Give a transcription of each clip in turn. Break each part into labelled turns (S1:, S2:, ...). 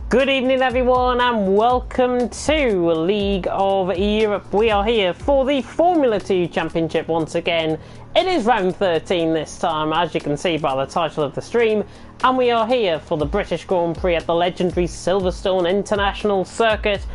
S1: Good evening everyone and welcome to League of Europe. We are here for the Formula 2 Championship once again. It is round 13 this time, as you can see by the title of the stream, and we are here for the British Grand Prix at the legendary Silverstone International Circuit.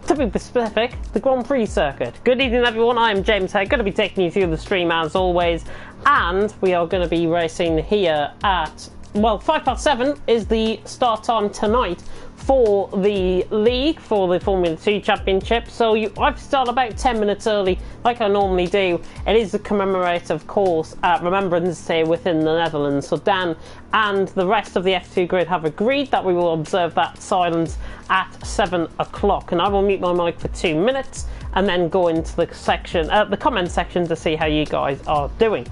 S1: To be specific, the Grand Prix circuit. Good evening everyone, I am James here, going to be taking you through the stream as always, and we are going to be racing here at, well, 7:05 is the start time tonight for the league, for the Formula 2 Championship. So I've started about 10 minutes early, like I normally do. It is to commemorate, of course, Remembrance Day within the Netherlands. So Dan and the rest of the F2 grid have agreed that we will observe that silence at 7 o'clock. And I will mute my mic for 2 minutes and then go into the section, the comment section, to see how you guys are doing.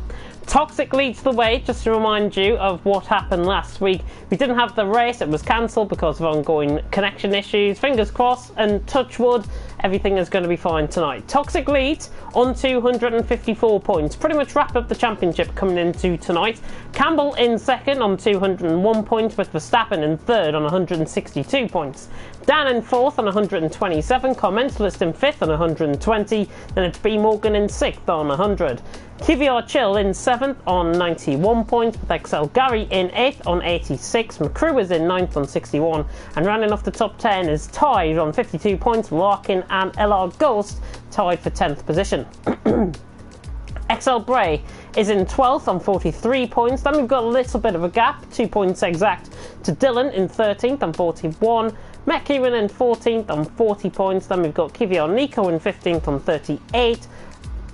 S1: Toxic leads the way, just to remind you of what happened last week. We didn't have the race, it was cancelled because of ongoing connection issues. Fingers crossed and touch wood, everything is going to be fine tonight. Toxic leads on 254 points. Pretty much wrap up the championship coming into tonight. Campbell in second on 201 points, with Verstappen in third on 162 points. Dan in fourth on 127, Commentalist in fifth on 120, then it's B Morgan in sixth on 100. QVR Chill in 7th on 91 points, with XL Gary in 8th on 86, McCrew is in 9th on 61, and rounding off the top 10 is tied on 52 points, Larkin and LR Ghost tied for 10th position. XL Bray is in 12th on 43 points, then we've got a little bit of a gap, 2 points exact, to Dylan in 13th on 41, Matt Kieran in 14th on 40 points, then we've got QVR Nico in 15th on 38,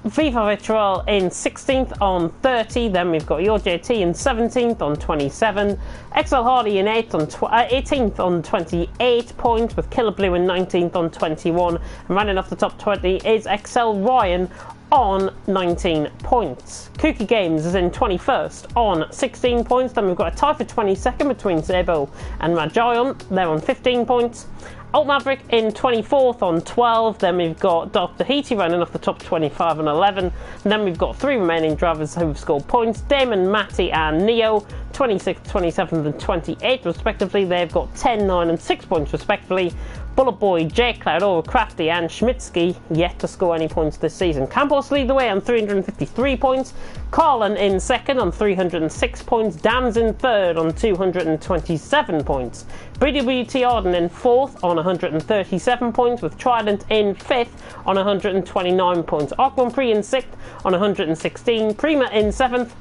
S1: Viva Vitrol in 16th on 30, then we've got Your JT in 17th on 27, XL Hardy in 18th on 28 points, with Killer Blue in 19th on 21, and running off the top 20 is XL Ryan on 19 points. Kooky Games is in 21st on 16 points, then we've got a tie for 22nd between Zebo and Rajayon, they're on 15 points. Alt Maverick in 24th on 12, then we've got Dr. Heaty running off the top 25 and 11, and then we've got 3 remaining drivers who've scored points, Damon, Matty and Neo, 26th, 27th and 28th respectively. They've got 10, 9 and 6 points respectively. Bullet Boy, J Cloud, Overcrafty and Schmitsky yet to score any points this season. Campos lead the way on 353 points, Carlin in second on 306 points, Dams in third on 227 points, BWT Arden in fourth on 137 points, with Trident in fifth on 129 points, Arc Prix in sixth on 116, Prima in seventh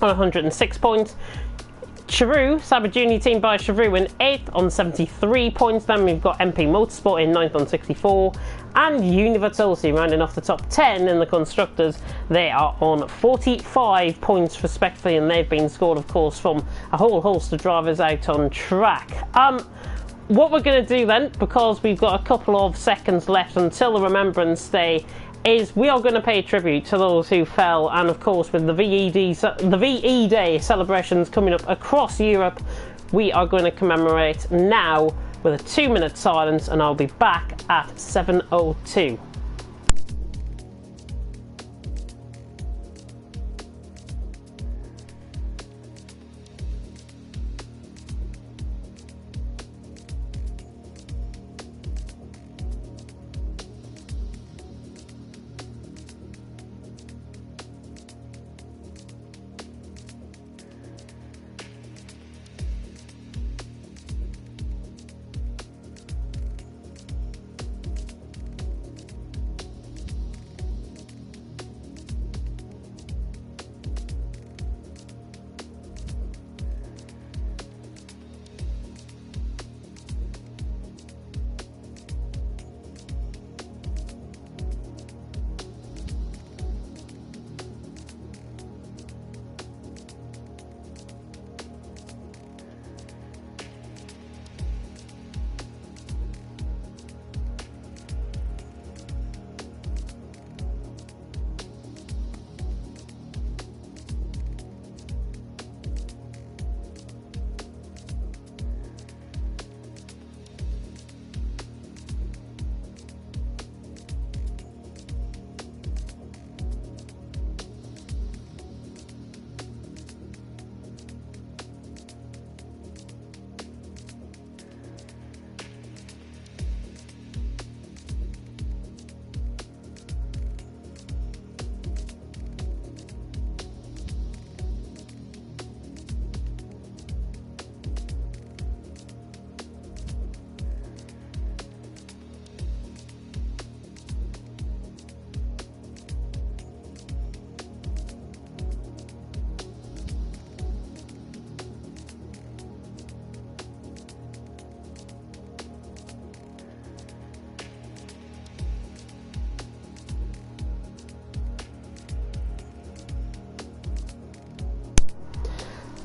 S1: on 106 points, Charu, Saber Junior team by Charu in 8th on 73 points, then we've got MP Motorsport in 9th on 64, and Universality rounding off the top 10 in the Constructors. They are on 45 points respectively, and they've been scored, of course, from a whole host of drivers out on track. What we're going to do then, because we've got a couple of seconds left until the Remembrance Day, is we are going to pay tribute to those who fell, and of course with the VE Day celebrations coming up across Europe, we are going to commemorate now with a 2-minute silence, and I'll be back at 7:02.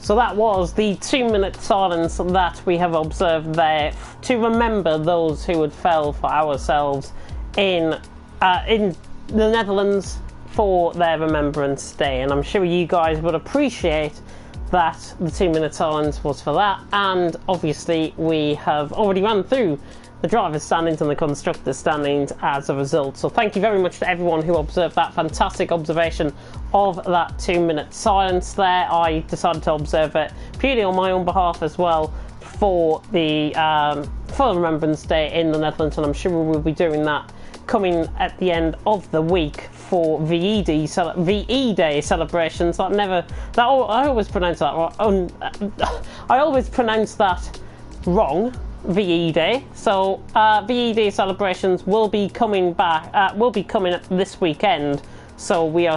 S1: So that was the 2-minute silence that we have observed there to remember those who had fell for ourselves in the Netherlands for their Remembrance Day. And I'm sure you guys would appreciate that the 2-minute silence was for that. And obviously we have already run through the driver's standings and the constructor's standings as a result. So thank you very much to everyone who observed that fantastic observation of that 2-minute silence there. I decided to observe it purely on my own behalf as well for the Remembrance Day in the Netherlands, and I'm sure we will be doing that coming at the end of the week for VE Day celebrations. I always pronounce that wrong. I always pronounce that wrong. VE Day. So VE Day celebrations will be coming back. Will be coming this weekend. So we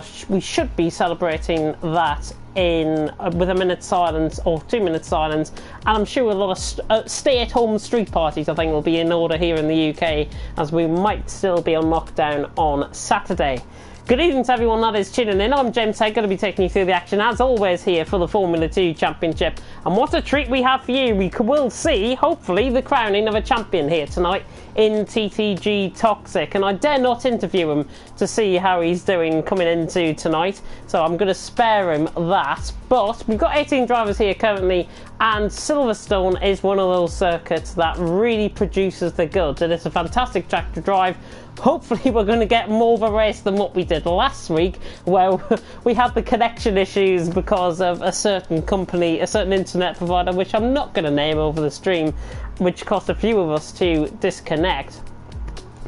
S1: should be celebrating that with a minute silence or 2-minute silence, and I'm sure a lot of stay-at-home street parties I think will be in order here in the UK, as we might still be on lockdown on Saturday. Good evening to everyone that is tuning in. I'm James Head, going to be taking you through the action as always here for the Formula 2 Championship. And what a treat we have for you. We will see, hopefully, the crowning of a champion here tonight in TTG Toxic. And I dare not interview him to see how he's doing coming into tonight, so I'm going to spare him that. But we've got 18 drivers here currently, and Silverstone is one of those circuits that really produces the goods. It is a fantastic track to drive. Hopefully we're going to get more of a race than what we did last week, where we had the connection issues because of a certain company, a certain internet provider, which I'm not going to name over the stream, which cost a few of us to disconnect.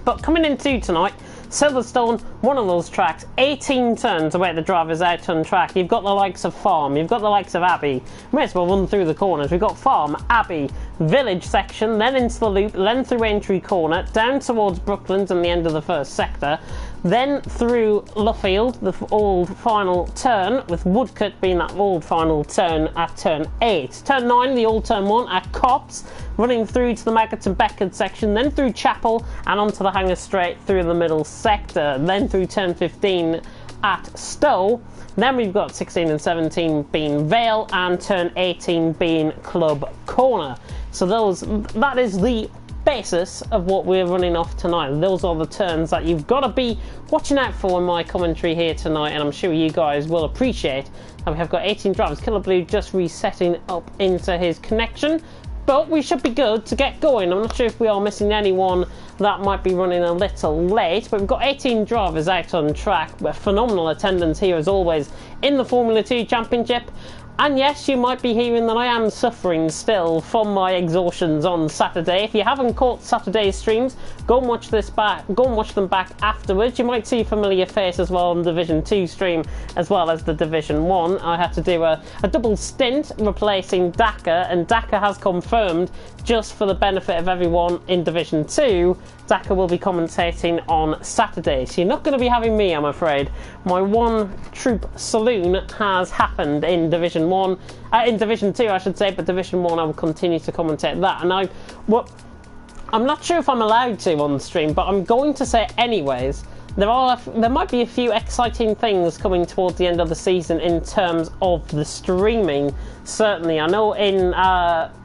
S1: But coming into tonight, Silverstone, one of those tracks, 18 turns to wait the drivers out on track. You've got the likes of Farm, you've got the likes of Abbey. May as well run through the corners. We've got Farm, Abbey, Village section, then into the loop, then through Entry Corner, down towards Brooklands and the end of the first sector, then through Luffield, the old final turn, with Woodcut being that old final turn at turn 8. Turn 9, the old turn 1 at Copse, running through to the Maggots and Beckett section, then through Chapel and onto the Hanger Straight through the middle sector, then through turn 15 at Stowe. Then we've got 16 and 17 being Vale, and turn 18 being Club Corner. So that is the basis of what we're running off tonight. Those are the turns that you've got to be watching out for in my commentary here tonight, and I'm sure you guys will appreciate that we have got 18 drivers. Killer Blue just resetting up into his connection, but we should be good to get going. I'm not sure if we are missing anyone that might be running a little late, but we've got 18 drivers out on track. Phenomenal attendance here as always in the Formula 2 Championship. And yes, you might be hearing that I am suffering still from my exhaustions on Saturday. If you haven't caught Saturday's streams, go and watch them back afterwards. You might see a familiar face as well on the Division 2 stream, as well as the Division 1. I had to do a double stint replacing Daka, and Daka has confirmed, just for the benefit of everyone in Division 2, Daka will be commentating on Saturday. So you're not going to be having me, I'm afraid. My one troop saloon has happened in Division 1, in Division 2 I should say, but Division 1 I will continue to commentate that. And I'm not sure if I'm allowed to on the stream, but I'm going to say it anyways. There might be a few exciting things coming towards the end of the season in terms of the streaming. Certainly, I know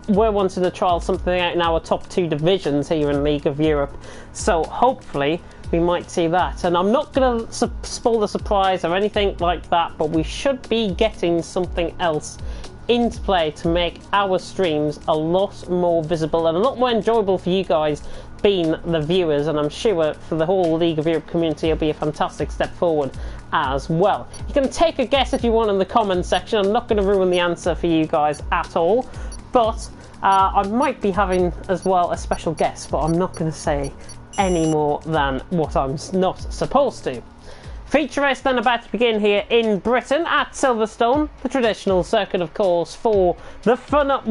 S1: we're wanting to trial something out in our top 2 divisions here in League of Europe, so hopefully we might see that. And I'm not going to spoil the surprise or anything like that, but we should be getting something else into play to make our streams a lot more visible and a lot more enjoyable for you guys being the viewers, and I'm sure for the whole League of Europe community it'll be a fantastic step forward as well. You can take a guess if you want in the comments section. I'm not going to ruin the answer for you guys at all, but I might be having as well a special guest, but I'm not going to say any more than what I'm not supposed to. Feature race then about to begin here in Britain at Silverstone, the traditional circuit, of course, for the final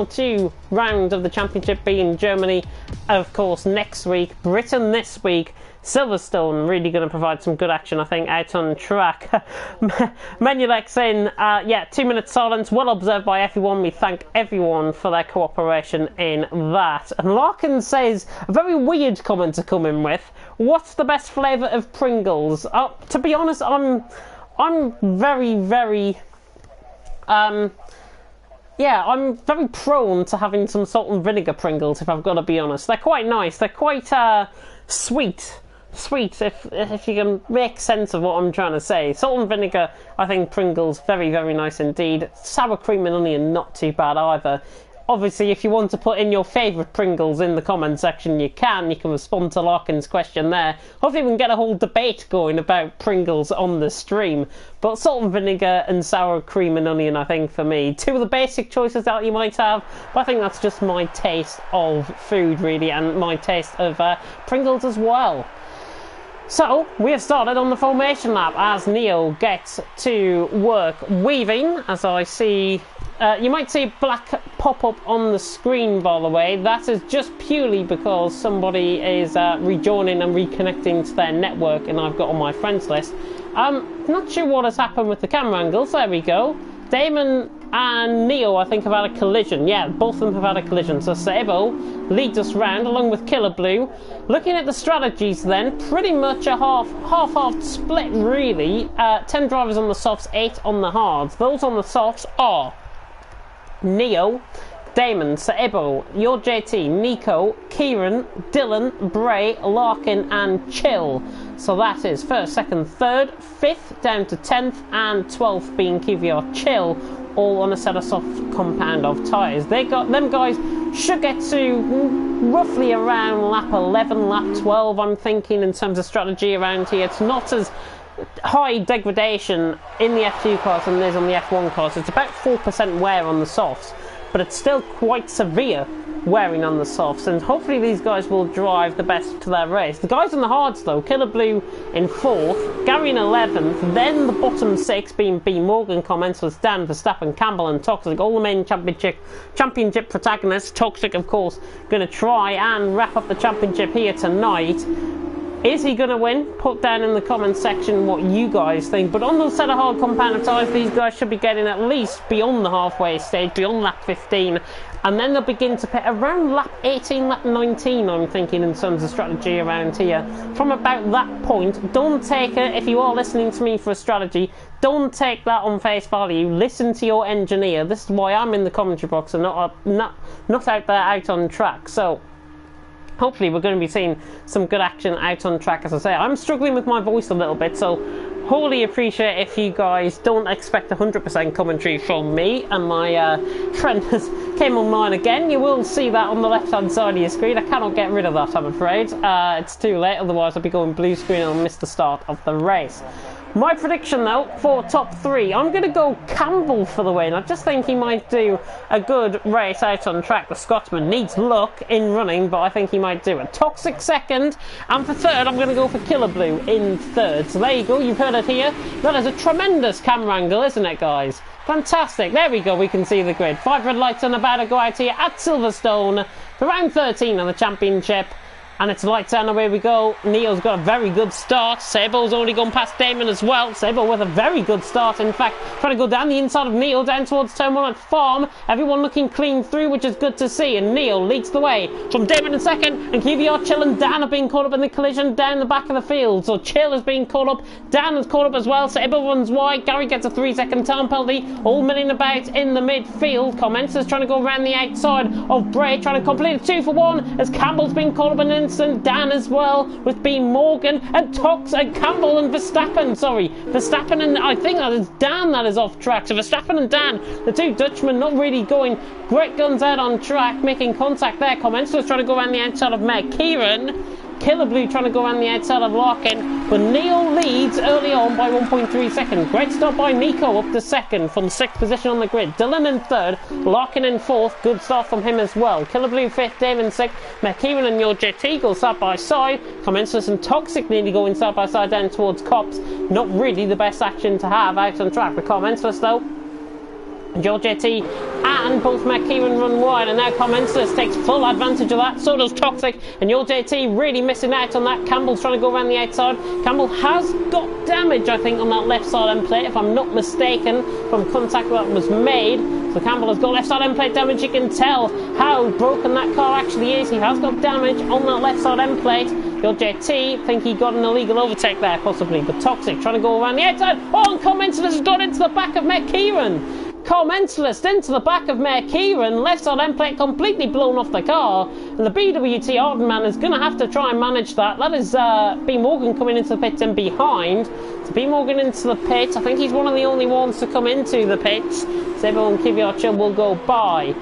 S1: 2 rounds of the championship being Germany, of course, next week, Britain this week. Silverstone really going to provide some good action, I think, out on track. Menulek saying, 2-minute silence, well observed by everyone. We thank everyone for their cooperation in that. And Larkin says, a very weird comment to come in with. What's the best flavour of Pringles? To be honest, I'm very, very Yeah, I'm very prone to having some salt and vinegar Pringles, if I've got to be honest. They're quite nice. They're quite sweet. Sweet, if you can make sense of what I'm trying to say. Salt and vinegar, I think Pringles, very, very nice indeed. Sour cream and onion, not too bad either. Obviously, if you want to put in your favourite Pringles in the comment section, you can. You can respond to Larkin's question there. Hopefully we can get a whole debate going about Pringles on the stream. But salt and vinegar and sour cream and onion, I think, for me. Two of the basic choices that you might have, but I think that's just my taste of food, really, and my taste of Pringles as well. So, we have started on the formation lap as Neo gets to work weaving, as I see. You might see black pop up on the screen, by the way. That is just purely because somebody is rejoining and reconnecting to their network, and I've got on my friends list. Not sure what has happened with the camera angles. There we go. Damon and Neo, I think, have had a collision. Yeah, both of them have had a collision. So Sabo leads us round along with Killer Blue. Looking at the strategies then, pretty much a half split, really. 10 drivers on the softs, 8 on the hards. Those on the softs are Neo, Damon, Sebo, Your JT, Nico, Kieran, Dylan, Bray, Larkin and Chill. So that is 1st, 2nd, 3rd, 5th down to 10th and 12th being Kivior Chill, all on a set of soft compound of tyres. Them guys should get to roughly around lap 11, lap 12, I'm thinking, in terms of strategy around here. It's not as high degradation in the F2 cars than there is on the F1 cars. It's about 4% wear on the softs, but it's still quite severe wearing on the softs, and hopefully these guys will drive the best to their race. The guys on the hards though, Killer Blue in 4th, Gary in 11th, then the bottom 6 being B Morgan comments was Dan, Verstappen, Campbell and Toxic, all the main championship protagonists. Toxic of course going to try and wrap up the championship here tonight. Is he going to win? Put down in the comments section what you guys think. But on the set of hard compound tyres, these guys should be getting at least beyond the halfway stage, beyond lap 15. And then they'll begin to pit around lap 18, lap 19, I'm thinking, in terms of strategy around here. From about that point, don't take it, if you are listening to me for a strategy, don't take that on face value. Listen to your engineer. This is why I'm in the commentary box and not out there out on track. So hopefully we're going to be seeing some good action out on track. As I say, I'm struggling with my voice a little bit, so wholly appreciate if you guys don't expect 100% commentary from me. And my friend has came online again. You will see that on the left hand side of your screen. I cannot get rid of that, I'm afraid. It's too late, otherwise I'll be going blue screen and I'll miss the start of the race. My prediction though for top 3, I'm going to go Campbell for the win. I just think he might do a good race out on track. The Scotsman needs luck in running, but I think he might do it. Toxic 2nd, and for 3rd I'm going to go for Killer Blue in 3rd. So there you go, you've heard it here. That is a tremendous camera angle, isn't it guys? Fantastic. There we go, we can see the grid. 5 red lights and about to go out here at Silverstone for round 13 on the championship. And it's lights down, away we go. Neo's got a very good start. Sabo's only gone past Damon as well. Sabo with a very good start. In fact, trying to go down the inside of Neo, down towards turn 1 at Farm. Everyone looking clean through, which is good to see. And Neo leads the way from Damon in 2nd. And QVR, Chill and Dan have been caught up in the collision down the back of the field. So Chill has been caught up. Dan has caught up as well. Sabo runs wide. Gary gets a 3-second time penalty. All milling about in the midfield. Commences trying to go around the outside of Bray. Trying to complete a 2 for 1 as Campbell's been caught up in an instant. Dan as well with B Morgan and Tox and Campbell and Verstappen. Sorry, Verstappen and I think that is Dan that is off track. So Verstappen and Dan, the two Dutchmen, not really going great guns out on track, making contact there. Commensler's trying to go around the outside of Meg Kieran. Killer Blue trying to go around the outside of Larkin, but Neo leads early on by 1.3 seconds. Great start by Nico up to 2nd from 6th position on the grid. Dylan in 3rd, Larkin in 4th. Good start from him as well. Killer Blue 5th, Dave in 6th. McKeeran and Your JT go side by side. Commensurate and Toxic nearly going side by side down towards Cops. Not really the best action to have out on track. The Commensurate though, Your JT and both McKeeran run wide, and now Commensurate takes full advantage of that. So does Toxic, and Your JT really missing out on that. Campbell's trying to go around the outside. Campbell has got damage, I think, on that left side end plate, if I'm not mistaken, from contact that was made. So Campbell has got left side end plate damage. You can tell how broken that car actually is. He has got damage on that left side end plate. Your JT think he got an illegal overtake there, possibly, but Toxic trying to go around the outside. Oh, and Commensurate has got into the back of McKeeran. car mentalist into the back of Mayor Kieran, left side end plate completely blown off the car, and the BWT Ardenman is going to have to try and manage that. That is B. Morgan coming into the pits in behind. So B. Morgan into the pits. I think he's one of the only ones to come into the pits, so everyone Kvyat will go by.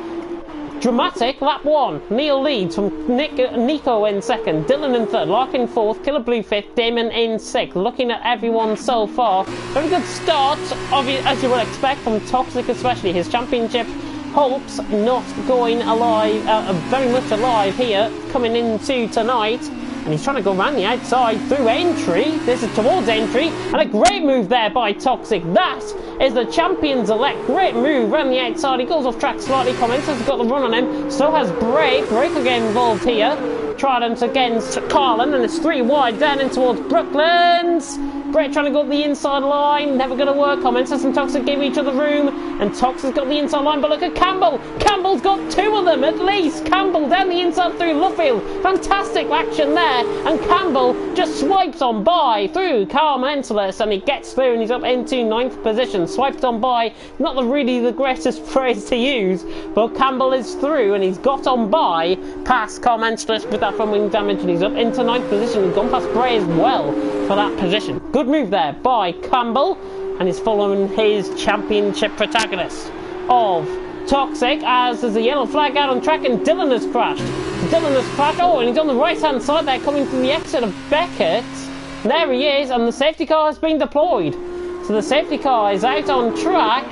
S1: Dramatic lap 1. Neil leads from Nico in second, Dylan in third, Larkin fourth, Killer Blue fifth, Damon in sixth. Looking at everyone so far, very good start, as you would expect from Toxic, especially his championship hopes not going alive, very much alive here coming into tonight. And he's trying to go around the outside through entry. This is towards entry. And a great move there by Toxic. That is the Champions Elect. Great move around the outside. He goes off track slightly. Comments has got the run on him. So has Brake. Brake will get involved here. Trident against Carlin. And it's 3 wide down in towards Brooklands. Brake trying to go up the inside line. Never going to work. Comments and Toxic give each other room. And Toxic's got the inside line. But look at Campbell. Campbell's got 2 of them at least. Campbell down the inside through Luffield. Fantastic action there. And Campbell just swipes on by through Car Mentalist, and he gets through and he's up into 9th position. Swiped on by, not really the greatest phrase to use, but Campbell is through and he's got on by past Car Mentalist with that front wing damage, and he's up into 9th position and gone past Bray as well for that position. Good move there by Campbell, and he's following his championship protagonist of Toxic, as there's a yellow flag out on track and Dylan has crashed. Dylan has crashed. Oh, and he's on the right hand side there coming from the exit of Beckett. There he is, and the safety car has been deployed. So the safety car is out on track.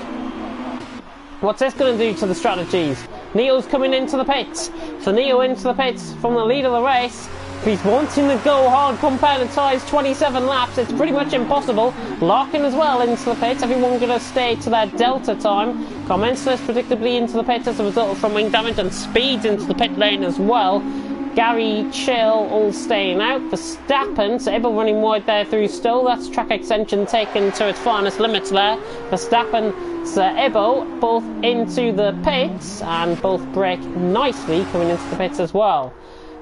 S1: What's this going to do to the strategies? Neo's coming into the pits. So Neo into the pits from the lead of the race. If he's wanting to go hard compounded tyres 27 laps, it's pretty much impossible. Larkin as well into the pits. Everyone going to stay to their delta time. Commenceless predictably into the pits as a result of front wing damage, and Speeds into the pit lane as well. Gary, Chill all staying out. Verstappen, so Ibble running wide there through Stowe. That's track extension taken to its finest limits there. Verstappen, Ibble both into the pits, and both brake nicely coming into the pits as well.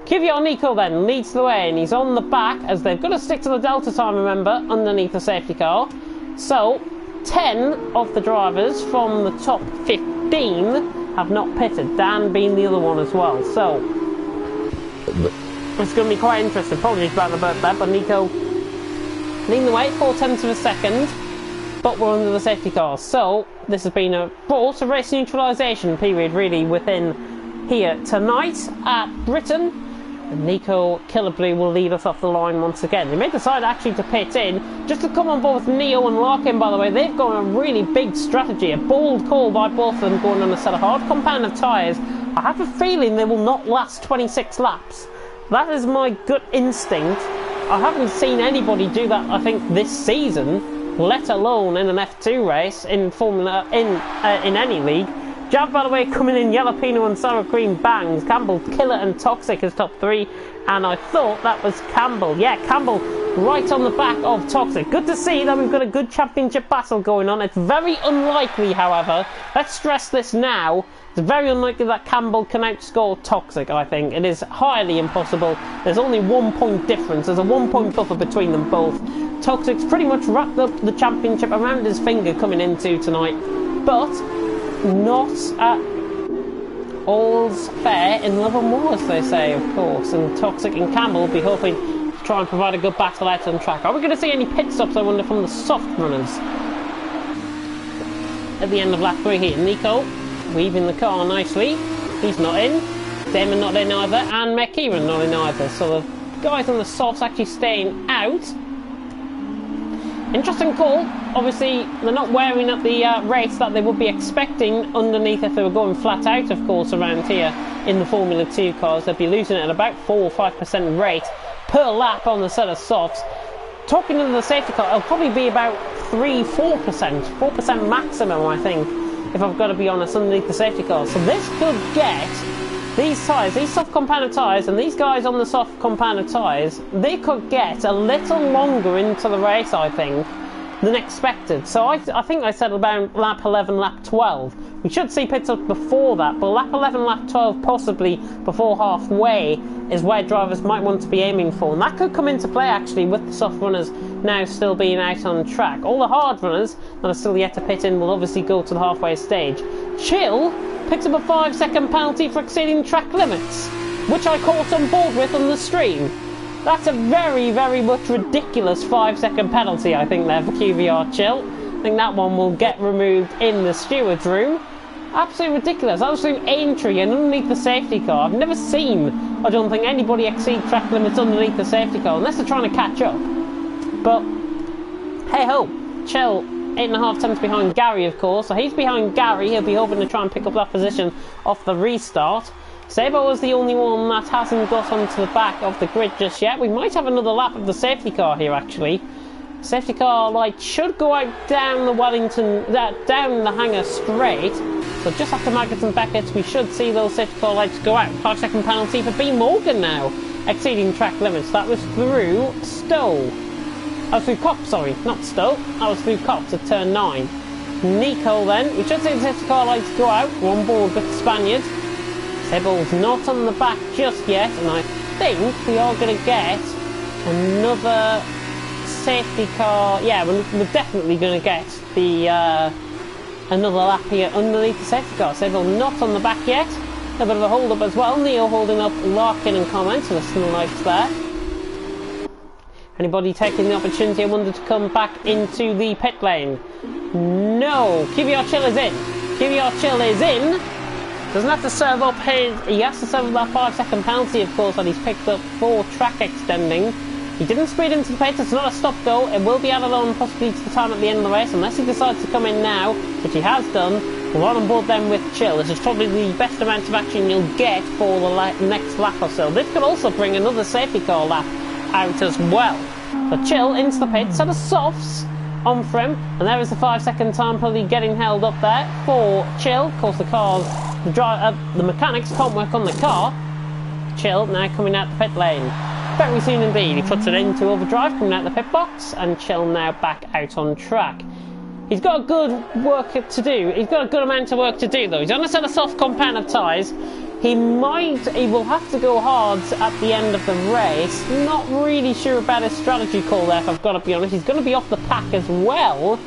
S1: Kvyat Nico then leads the way, and he's on the back as they've got to stick to the delta time, remember, underneath the safety car. So 10 of the drivers from the top 15 have not pitted, Dan being the other one as well. So it's going to be quite interesting. Apologies about the burp there, but Nico leading the way, 0.4 of a second, but we're under the safety car. So this has been brought a race neutralisation period really within here tonight at Britain. And Nico Killably will lead us off the line once again. They may decide actually to pit in just to come on board with Neo and Larkin, by the way. They've got a really big strategy, a bold call by both of them, going on a set of hard compound of tyres. I have a feeling they will not last 26 laps. That is my gut instinct. I haven't seen anybody do that, I think, this season, let alone in an F2 race, in Formula, in any league. Jav, by the way, coming in, Jalapeno and Sour Cream bangs. Campbell, Killer and Toxic as top 3. And I thought that was Campbell. Yeah, Campbell right on the back of Toxic. Good to see that we've got a good championship battle going on. It's very unlikely, however, let's stress this now, it's very unlikely that Campbell can outscore Toxic, I think. It is highly impossible. There's only 1 point difference. There's a 1 point buffer between them both. Toxic's pretty much wrapped up the championship around his finger coming into tonight. But not at all's fair in love and war, as they say, of course. And Toxic and Campbell will be hoping to try and provide a good battle out on track. Are we going to see any pit stops, I wonder, from the soft runners at the end of lap 3 here? Nico weaving the car nicely. He's not in. Damon not in either. And McKeeran not in either. So the guys on the softs actually staying out. Interesting call. Obviously, they're not wearing up the race that they would be expecting underneath if they were going flat out, of course, around here in the Formula 2 cars. They'd be losing at about 4 or 5% rate per lap on the set of softs. Talking to the safety car, it'll probably be about 3-4%. 4% maximum, I think, if I've got to be honest, underneath the safety car. So this could get these tyres, these soft compounded tyres, and these guys on the soft compounded tyres, they could get a little longer into the race, I think, than expected. So I think I said about lap 11, lap 12. We should see pit stops before that, but lap 11, lap 12, possibly before halfway, is where drivers might want to be aiming for. And that could come into play, actually, with the soft runners now still being out on track. All the hard runners that are still yet to pit in will obviously go to the halfway stage. Chill picks up a 5-second penalty for exceeding track limits, which I caught on board with on the stream. That's a very, very much ridiculous 5-second penalty, I think, there for QVR Chill. I think that one will get removed in the steward's room. Absolutely ridiculous. That was through entry and underneath the safety car. I've never seen, I don't think, anybody exceed track limits underneath the safety car, unless they're trying to catch up. But, hey-ho, Chill, 8.5 tenths behind Gary, of course. So he's behind Gary. He'll be hoping to try and pick up that position off the restart. Sabo is the only one that hasn't got onto the back of the grid just yet. We might have another lap of the safety car here, actually. Safety car light should go out down the Wellington, down the hangar straight. So just after Maggots and Beckett, we should see those safety car lights go out. 5-second penalty for B. Morgan now, exceeding track limits. That was through Stowe. That was through Cops, sorry, not Stowe. That was through Cops at turn 9. Nico then, we should see the safety car lights go out. We're on board with the Spaniard. Sebel's not on the back just yet, and I think we are going to get another safety car. Yeah, we're definitely going to get the another lap here underneath the safety car. Sebel not on the back yet. A bit of a hold up as well. Neil holding up Larkin and comments with the lights there. Anybody taking the opportunity, I wonder, to come back into the pit lane? No, QVR Chill is in. QVR Chill is in. Doesn't have to serve up he has to serve up that 5-second penalty, of course, that he's picked up for track extending. He didn't speed into the pit, it's not a stop go. It will be added on possibly to the time at the end of the race, unless he decides to come in now, which he has done. We're on board then with Chill. This is probably the best amount of action you'll get for the next lap or so. This could also bring another safety car lap out as well. So Chill into the pit, set of softs on for him, and there is the 5-second time penalty getting held up there for Chill. Of course, the mechanics can't work on the car. Chill now coming out the pit lane. Very soon indeed, he puts it into overdrive, coming out the pit box, and Chill now back out on track. He's got a good work to do. He's got a good amount of work to do, though. He's on a set of soft compound of tyres. He will have to go hard at the end of the race. Not really sure about his strategy call there, if I've got to be honest. He's going to be off the pack as well.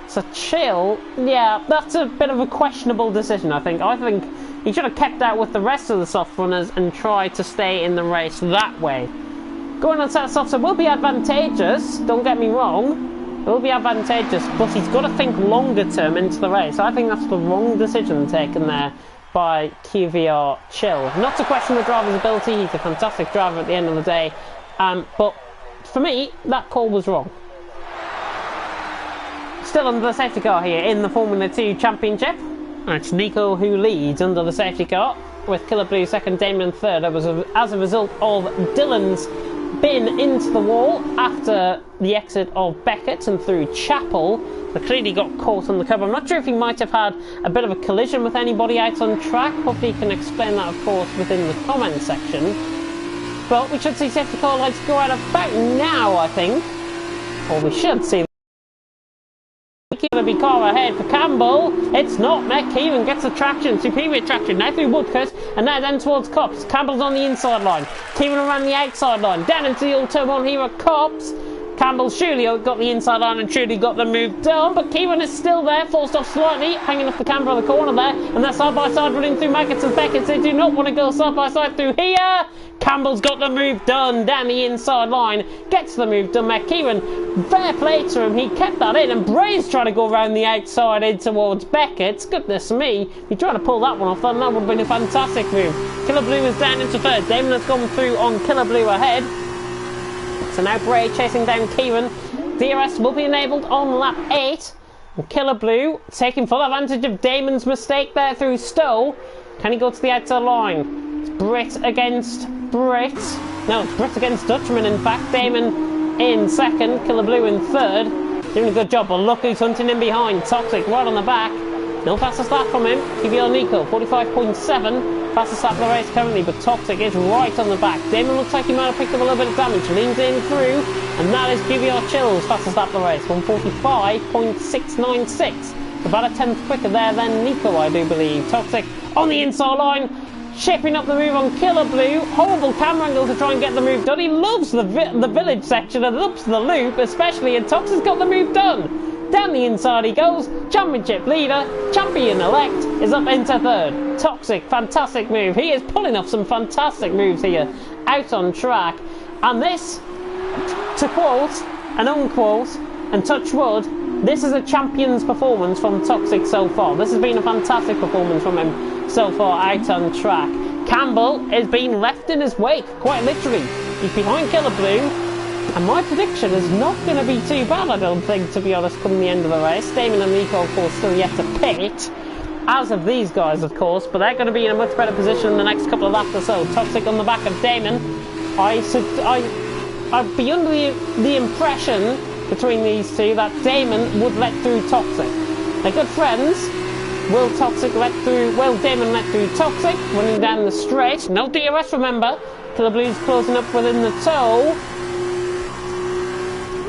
S1: So Chill, yeah, that's a bit of a questionable decision, I think. I think he should have kept out with the rest of the soft runners and tried to stay in the race that way. Going on set of softs will be advantageous, don't get me wrong. It will be advantageous, but he's got to think longer term into the race. I think that's the wrong decision taken there by QVR Chill. Not to question the driver's ability, he's a fantastic driver at the end of the day, but for me, that call was wrong. Still under the safety car here in the Formula 2 Championship. It's Nico who leads under the safety car, with Killer Blue second, Damon third. That was as a result of Dylan's bin into the wall after the exit of Beckett and through Chapel. So clearly got caught on the curb. I'm not sure if he might have had a bit of a collision with anybody out on track. Hopefully he can explain that, of course, within the comment section. But we should see safety car lights go out about now, I think. Or we should see. Going to be car ahead for Campbell. It's not. McKeevan gets the traction, superior traction, now through Woodcut and now then towards Cops. Campbell's on the inside line, Keevan around the outside line, down into the old turn one here at Cops. Campbell surely got the inside line and truly got the move done, but Keevan is still there, forced off slightly, hanging off the camber on the corner there, and they're side by side running through Maggots and Beckett. They do not want to go side by side through here. Campbell's got the move done down the inside line, gets the move done. McKeevan, fair play to him, he kept that in, and Bray's trying to go around the outside in towards Beckett. Goodness me, he tried to pull that one off, then that would have been a fantastic move. Killer Blue is down into third, Damon has gone through on Killer Blue ahead. So now Bray chasing down Kieran. DRS will be enabled on lap 8. And Killer Blue taking full advantage of Damon's mistake there through Stowe. Can he go to the outside line? It's Britt against Britt. No, it's Britt against Dutchman, in fact. Damon in second, Killer Blue in third. Doing a good job, but look who's hunting in behind. Toxic right on the back. No fastest lap from him. QVR Nico, 45.7. Fastest lap of the race currently, but Toxic is right on the back. Damon looks like he might have picked up a little bit of damage. Leans in through, and that is QVR Chills. Fastest lap of the race, 1:45.696. About a tenth quicker there than Nico, I do believe. Toxic on the inside line, shaping up the move on Killer Blue. Horrible camera angle to try and get the move done. He loves the village section and loves the loop, especially, and Toxic's got the move done. Down the inside he goes. Championship leader, champion-elect, is up into third. Toxic, fantastic move. He is pulling off some fantastic moves here, out on track. And this, to quote and unquote and touch wood, this is a champion's performance from Toxic so far. This has been a fantastic performance from him so far out on track. Campbell is being left in his wake, quite literally. He's behind Killer Blue. And my prediction is not going to be too bad, I don't think, to be honest, come the end of the race. Damon and Nico, of course, still yet to pit, as of these guys, of course, but they're going to be in a much better position in the next couple of laps or so. Toxic on the back of Damon. I'd be under the impression between these two that Damon would let through Toxic. They're good friends. Will Damon let through Toxic, running down the straight. No DRS, remember. Killer Blue's closing up within the toe.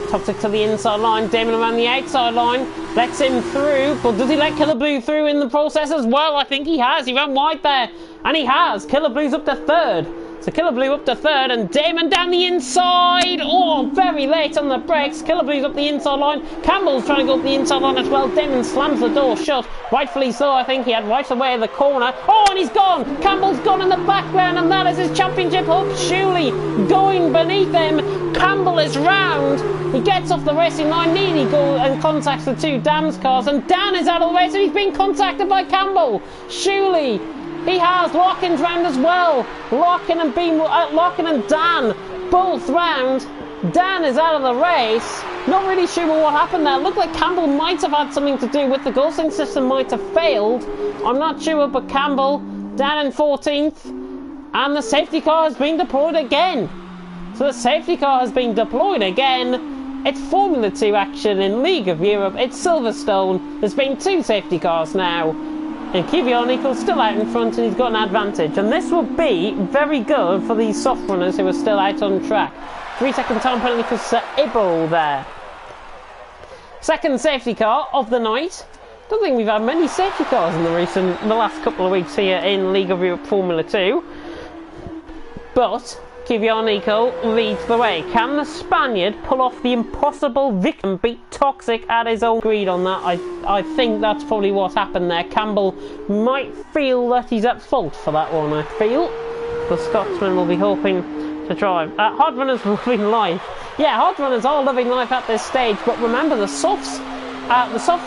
S1: Toxic to the inside line, Damon around the outside line, lets him through, but does he let Killer Blue through in the process as well? I think he has. He ran wide there, and he has. Killer Blue's up to third. So Killer Blue up to third, and Damon down the inside. Oh, very late on the brakes. Killer Blue's up the inside line. Campbell's trying to go up the inside line as well. Damon slams the door shut. Rightfully so, I think. He had right away in the corner. Oh, and he's gone. Campbell's gone in the background, and that is his championship hope. Shuley going beneath him. Campbell is round. He gets off the racing line. Nearly goes and contacts the two Dan's cars, and Dan is out of the race, and he's been contacted by Campbell. Shuley. He has. Larkin's round as well. Larkin and Dan both round. Dan is out of the race. Not really sure what happened there. Looked like Campbell might have had something to do with the ghosting system, might have failed. I'm not sure, but Campbell down in 14th. And the safety car has been deployed again. So the safety car has been deployed again. It's Formula 2 action in League of Europe. It's Silverstone. There's been two safety cars now. And QVR Nico's still out in front, and he's got an advantage. And this will be very good for these soft runners who are still out on track. 3-second time penalty for Sir Ibble there. Second safety car of the night. Don't think we've had many safety cars in the last couple of weeks here in League of Europe Formula 2. But QVR Nico leads the way. Can the Spaniard pull off the impossible victim, beat Toxic at his own greed on that? I think that's probably what happened there. Campbell might feel that he's at fault for that one, I feel. The Scotsman will be hoping to drive. Hard runners loving life. Yeah, hard runners are loving life at this stage, but remember the soft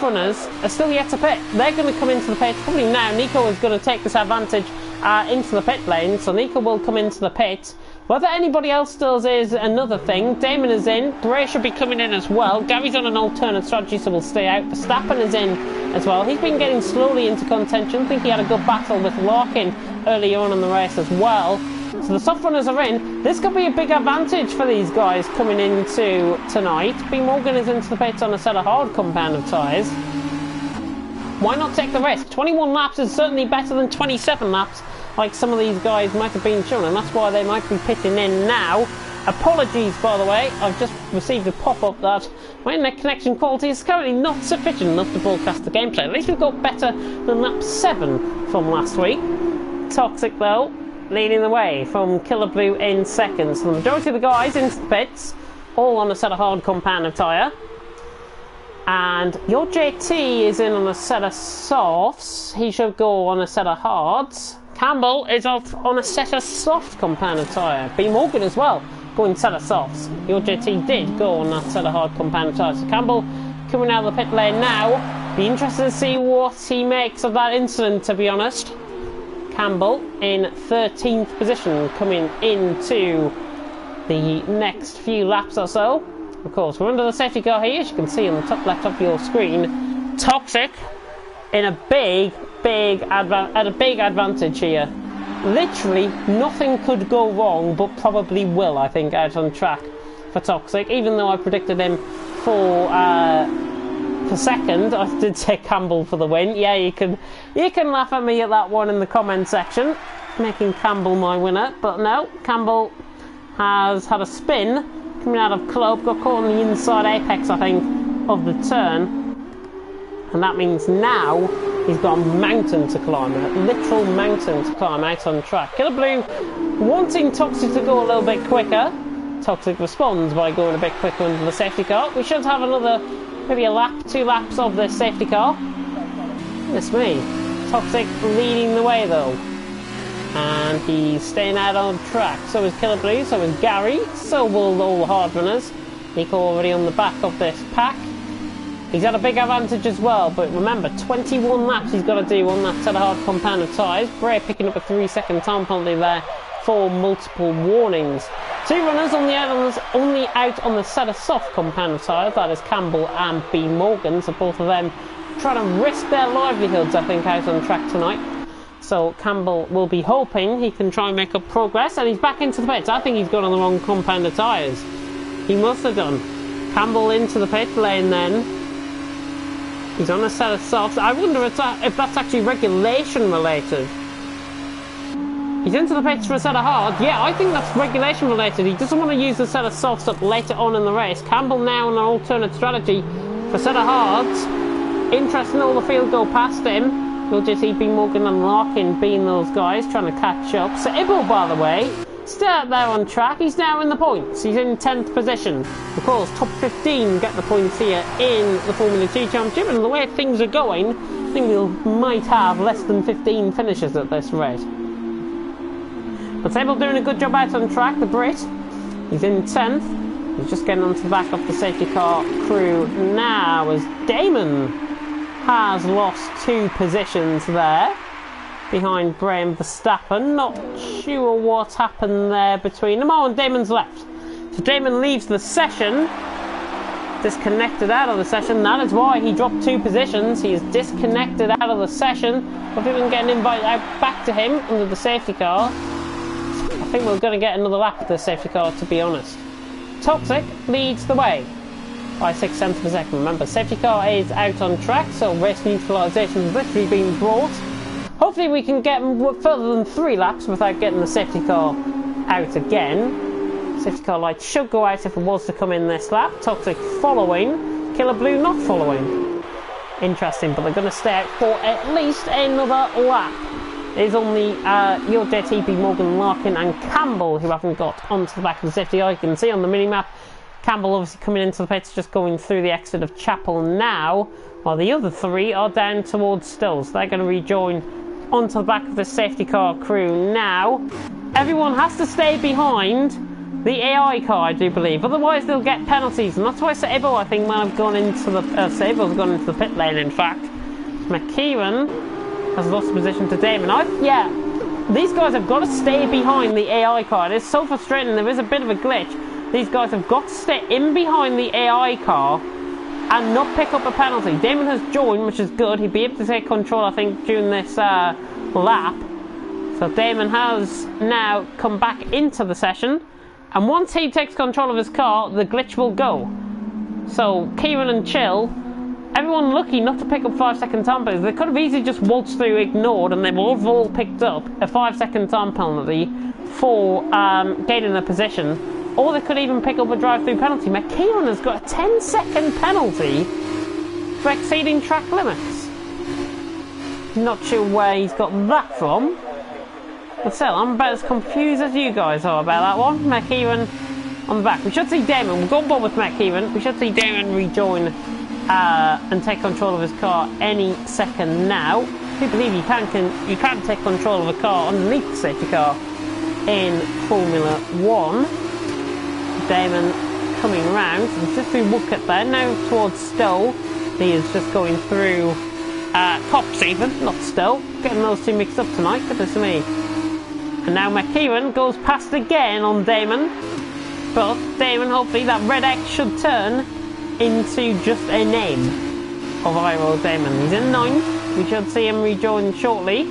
S1: runners are still yet to pit. They're going to come into the pit probably now. Nico is going to take this advantage into the pit lane, so Nico will come into the pit. Whether anybody else does is another thing. Damon is in. Bray should be coming in as well. Gary's on an alternate strategy, so we'll stay out. Verstappen is in as well. He's been getting slowly into contention. I think he had a good battle with Larkin earlier on in the race as well. So the soft runners are in. This could be a big advantage for these guys coming into tonight. B. Morgan is into the pits on a set of hard compound of tyres. Why not take the risk? 21 laps is certainly better than 27 laps, like some of these guys might have been shown, and that's why they might be pitting in now. Apologies, by the way, I've just received a pop-up that my internet connection quality is currently not sufficient enough to broadcast the gameplay. At least we've got better than lap 7 from last week. Toxic, though, leading the way from Killer Blue in second. So the majority of the guys into the pits, all on a set of hard compound of tyre. And your JT is in on a set of softs. He should go on a set of hards. Campbell is off on a set of soft compound of tyre. B. Morgan as well, going set of softs. Your JT did go on that set of hard compound of tyre. So Campbell coming out of the pit lane now. Be interested to see what he makes of that incident, to be honest. Campbell in 13th position, coming into the next few laps or so. Of course, we're under the safety car here, as you can see on the top left of your screen. Toxic in a big advantage here. Literally nothing could go wrong, but probably will, I think, out on track for Toxic. Even though I predicted him for second, I did say Campbell for the win. Yeah, you can laugh at me at that one in the comment section. making Campbell my winner, but no, Campbell has had a spin coming out of club, got caught on the inside apex, I think, of the turn. And that means now he's got a mountain to climb, a literal mountain to climb out on track. Killer Blue wanting Toxic to go a little bit quicker. Toxic responds by going a bit quicker into the safety car. We should have another, maybe a lap, 2 laps of this safety car. It's me. Toxic leading the way though. And he's staying out on track. So is Killer Blue, so is Gary, so will all the hard runners. Nico already on the back of this pack. He's had a big advantage as well, but remember, 21 laps he's got to do on that set of hard compound of tyres. Bray picking up a 3-second time penalty there for multiple warnings. 2 runners only out on the set of soft compound of tyres, that is Campbell and B. Morgan, so both of them trying to risk their livelihoods, I think, out on track tonight. So Campbell will be hoping he can try and make up progress, and he's back into the pits. I think he's got on the wrong compound of tyres. He must have done. Campbell into the pit lane then. He's on a set of softs. I wonder if that's actually regulation related. He's into the pits for a set of hard. Yeah, I think that's regulation related. He doesn't want to use the set of softs up later on in the race. Campbell now on an alternate strategy for a set of hards. Interesting, all the field go past him. We'll just see B. Morgan and Larkin being those guys trying to catch up. So Ibble, by the way, still out there on track. He's now in the points. He's in 10th position. Of course, top 15 get the points here in the Formula 2 Championship. And the way things are going, I think we might have less than 15 finishes at this rate. But Sable doing a good job out on track, the Brit. He's in 10th. He's just getting onto the back of the safety car crew now as Damon has lost 2 positions there behind Graham Verstappen. Not sure what happened there between them. Oh, and Damon's left. So Damon leaves the session, disconnected out of the session. That is why he dropped 2 positions. He is disconnected out of the session. If we can get an invite out back to him under the safety car, I think we're going to get another lap of the safety car, to be honest. Toxic leads the way by 6 cents per second. Remember, safety car is out on track, so race neutralisation has literally been brought. Hopefully we can get further than 3 laps without getting the safety car out again. Safety car light should go out if it was to come in this lap. Toxic following, Killer Blue not following. Interesting, but they're going to stay out for at least another lap. There's only your TP, Morgan, Larkin and Campbell who haven't got onto the back of the safety car. You can see on the minimap, Campbell obviously coming into the pits, just going through the exit of Chapel now, while the other 3 are down towards Stills. They're going to rejoin onto the back of the safety car crew now. Everyone has to stay behind the AI car, I do believe, otherwise they'll get penalties, and that's why Sabo, I think, might have gone into the Sabo's gone into the pit lane. In fact, McKeevan has lost position to Damon. Yeah, these guys have got to stay behind the AI car. It is so frustrating. There is a bit of a glitch. These guys have got to stay in behind the AI car and not pick up a penalty. Damon has joined, which is good. He'd be able to take control, I think, during this lap. So Damon has now come back into the session, and once he takes control of his car, the glitch will go. So Kieran and Chill, everyone lucky not to pick up 5-second time penalties. They could have easily just waltzed through, ignored, and they've all picked up a 5-second time penalty for gaining a position. Or they could even pick up a drive-through penalty. McKeevan has got a 10-second penalty for exceeding track limits. Not sure where he's got that from. But still, I'm about as confused as you guys are about that one. McKeevan on the back. We should see Damon. We'll go on board with McKeevan. We should see Damon rejoin and take control of his car any second now. I believe you can take control of a car underneath the safety car in Formula 1. Damon coming round, he's just through Woodcut there, now towards Stowe. He is just going through Cops even, not Stowe. Getting those 2 mixed up tonight, goodness me. And now McKeevan goes past again on Damon. But Damon, hopefully that red X should turn into just a name of Iro Damon. He's in 9th, we should see him rejoin shortly.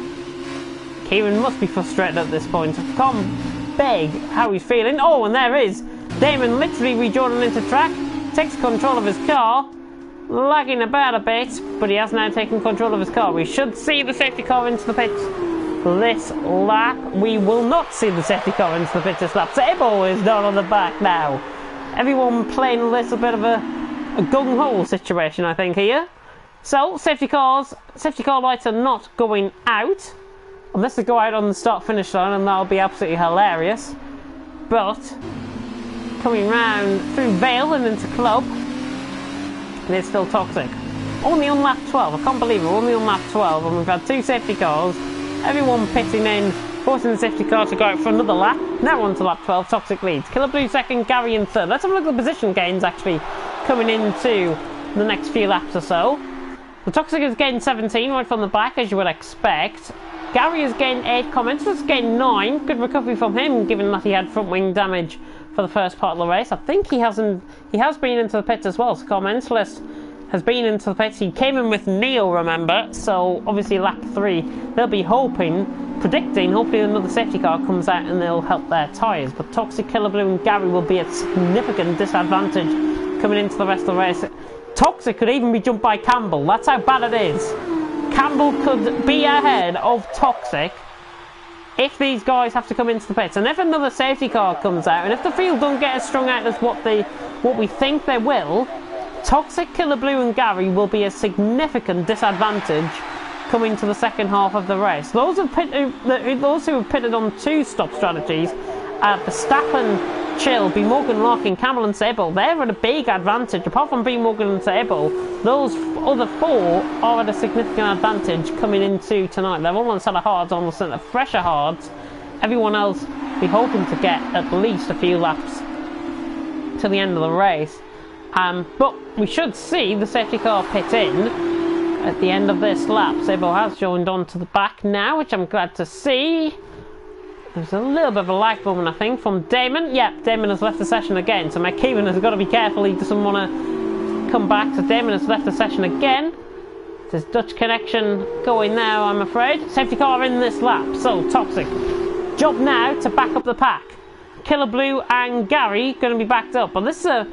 S1: Kieran must be frustrated at this point. I can't beg how he's feeling. Oh, and there is Damon literally rejoining into track, takes control of his car, lagging about a bit, but he has now taken control of his car. We should see the safety car into the pits this lap. We will not see the safety car into the pit this lap. Sebo is down on the back now. Everyone playing a little bit of a gung-ho situation, I think, here. So, safety car lights are not going out. Unless they go out on the start-finish line, and that'll be absolutely hilarious. But, coming round through Vale and into Club, it is still Toxic. Only on lap 12, I can't believe it, only on lap 12, and we've had 2 safety cars. Everyone pitting in, forcing the safety car to go out for another lap. Now on to lap 12, Toxic leads. Killer Blue second, Gary in third. Let's have a look at the position gains, actually, coming into the next few laps or so. The Toxic has gained 17 right from the back, as you would expect. Gary has gained 8, Comments has gained 9. Good recovery from him, given that he had front wing damage for the first part of the race. I think he has been into the pits as well, so Commentless has been into the pits. He came in with Neo, remember, so obviously lap 3, they'll be predicting, hopefully another safety car comes out and they'll help their tyres. But Toxic, Killer Blue and Gary will be at significant disadvantage coming into the rest of the race. Toxic could even be jumped by Campbell, that's how bad it is. Campbell could be ahead of Toxic if these guys have to come into the pits, and if another safety car comes out, and if the field don't get as strung out as what we think they will, Toxic, Killer Blue and Gary will be a significant disadvantage coming to the second half of the race. Those who have pitted on 2-stop strategies, Verstappen, Chill, B. Morgan, Larkin, Campbell and Sable, they're at a big advantage. Apart from B. Morgan and Sable, those other 4 are at a significant advantage coming into tonight. They're all on a set of hards, almost at a fresher hards. Everyone else be hoping to get at least a few laps to the end of the race. But we should see the safety car pit in at the end of this lap. Sabo has joined on to the back now, which I'm glad to see. There's a little bit of a lag moment, I think, from Damon. Yep, Damon has left the session again, so McKeevan has got to be careful. He doesn't want to come back, so Damon has left the session again. There's Dutch connection going now, I'm afraid. Safety car in this lap, so Toxic. Job now to back up the pack. Killer Blue and Gary going to be backed up, but this is a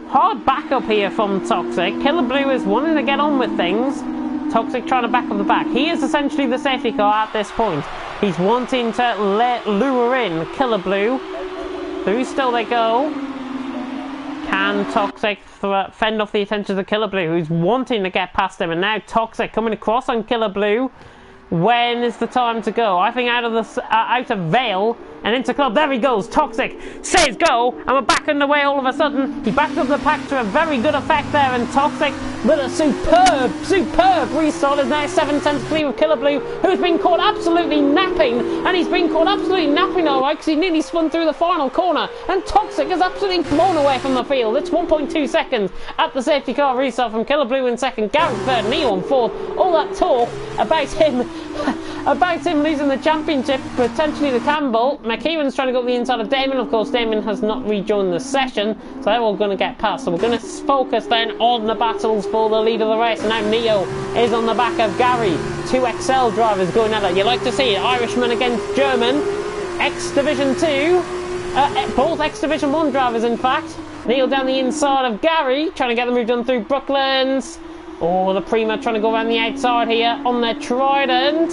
S1: hard backup here from Toxic. Killer Blue is wanting to get on with things. Toxic trying to back up the back. He is essentially the safety car at this point. He's wanting to lure in Killer Blue. Through still they go. Can Toxic fend off the attention of Killer Blue, who's wanting to get past him? And now Toxic coming across on Killer Blue. When is the time to go? I think out of Vale and into Club. There he goes. Toxic says go, and we're back on the way all of a sudden. He backed up the pack to a very good effect there, and Toxic with a superb restart is now 7 tenths clear of Killer Blue, who's been caught absolutely napping, and he's been caught absolutely napping alright, because he nearly spun through the final corner, and Toxic is absolutely blown away from the field. It's 1.2 seconds at the safety car restart from Killer Blue in second, Garrett third, Neo in fourth. All that talk about him losing the championship, potentially to Campbell. McKeevan's trying to go up the inside of Damon. Of course, Damon has not rejoined the session, so they're all going to get past. So we're going to focus then on the battles for the lead of the race. And now Neo is on the back of Gary. 2 Excel drivers going at it. You like to see it. Irishman against German. X-Division 2. Both X-Division 1 drivers, in fact. Neo down the inside of Gary, trying to get the move done through Brooklands. Oh, the Prima trying to go around the outside here on their Trident.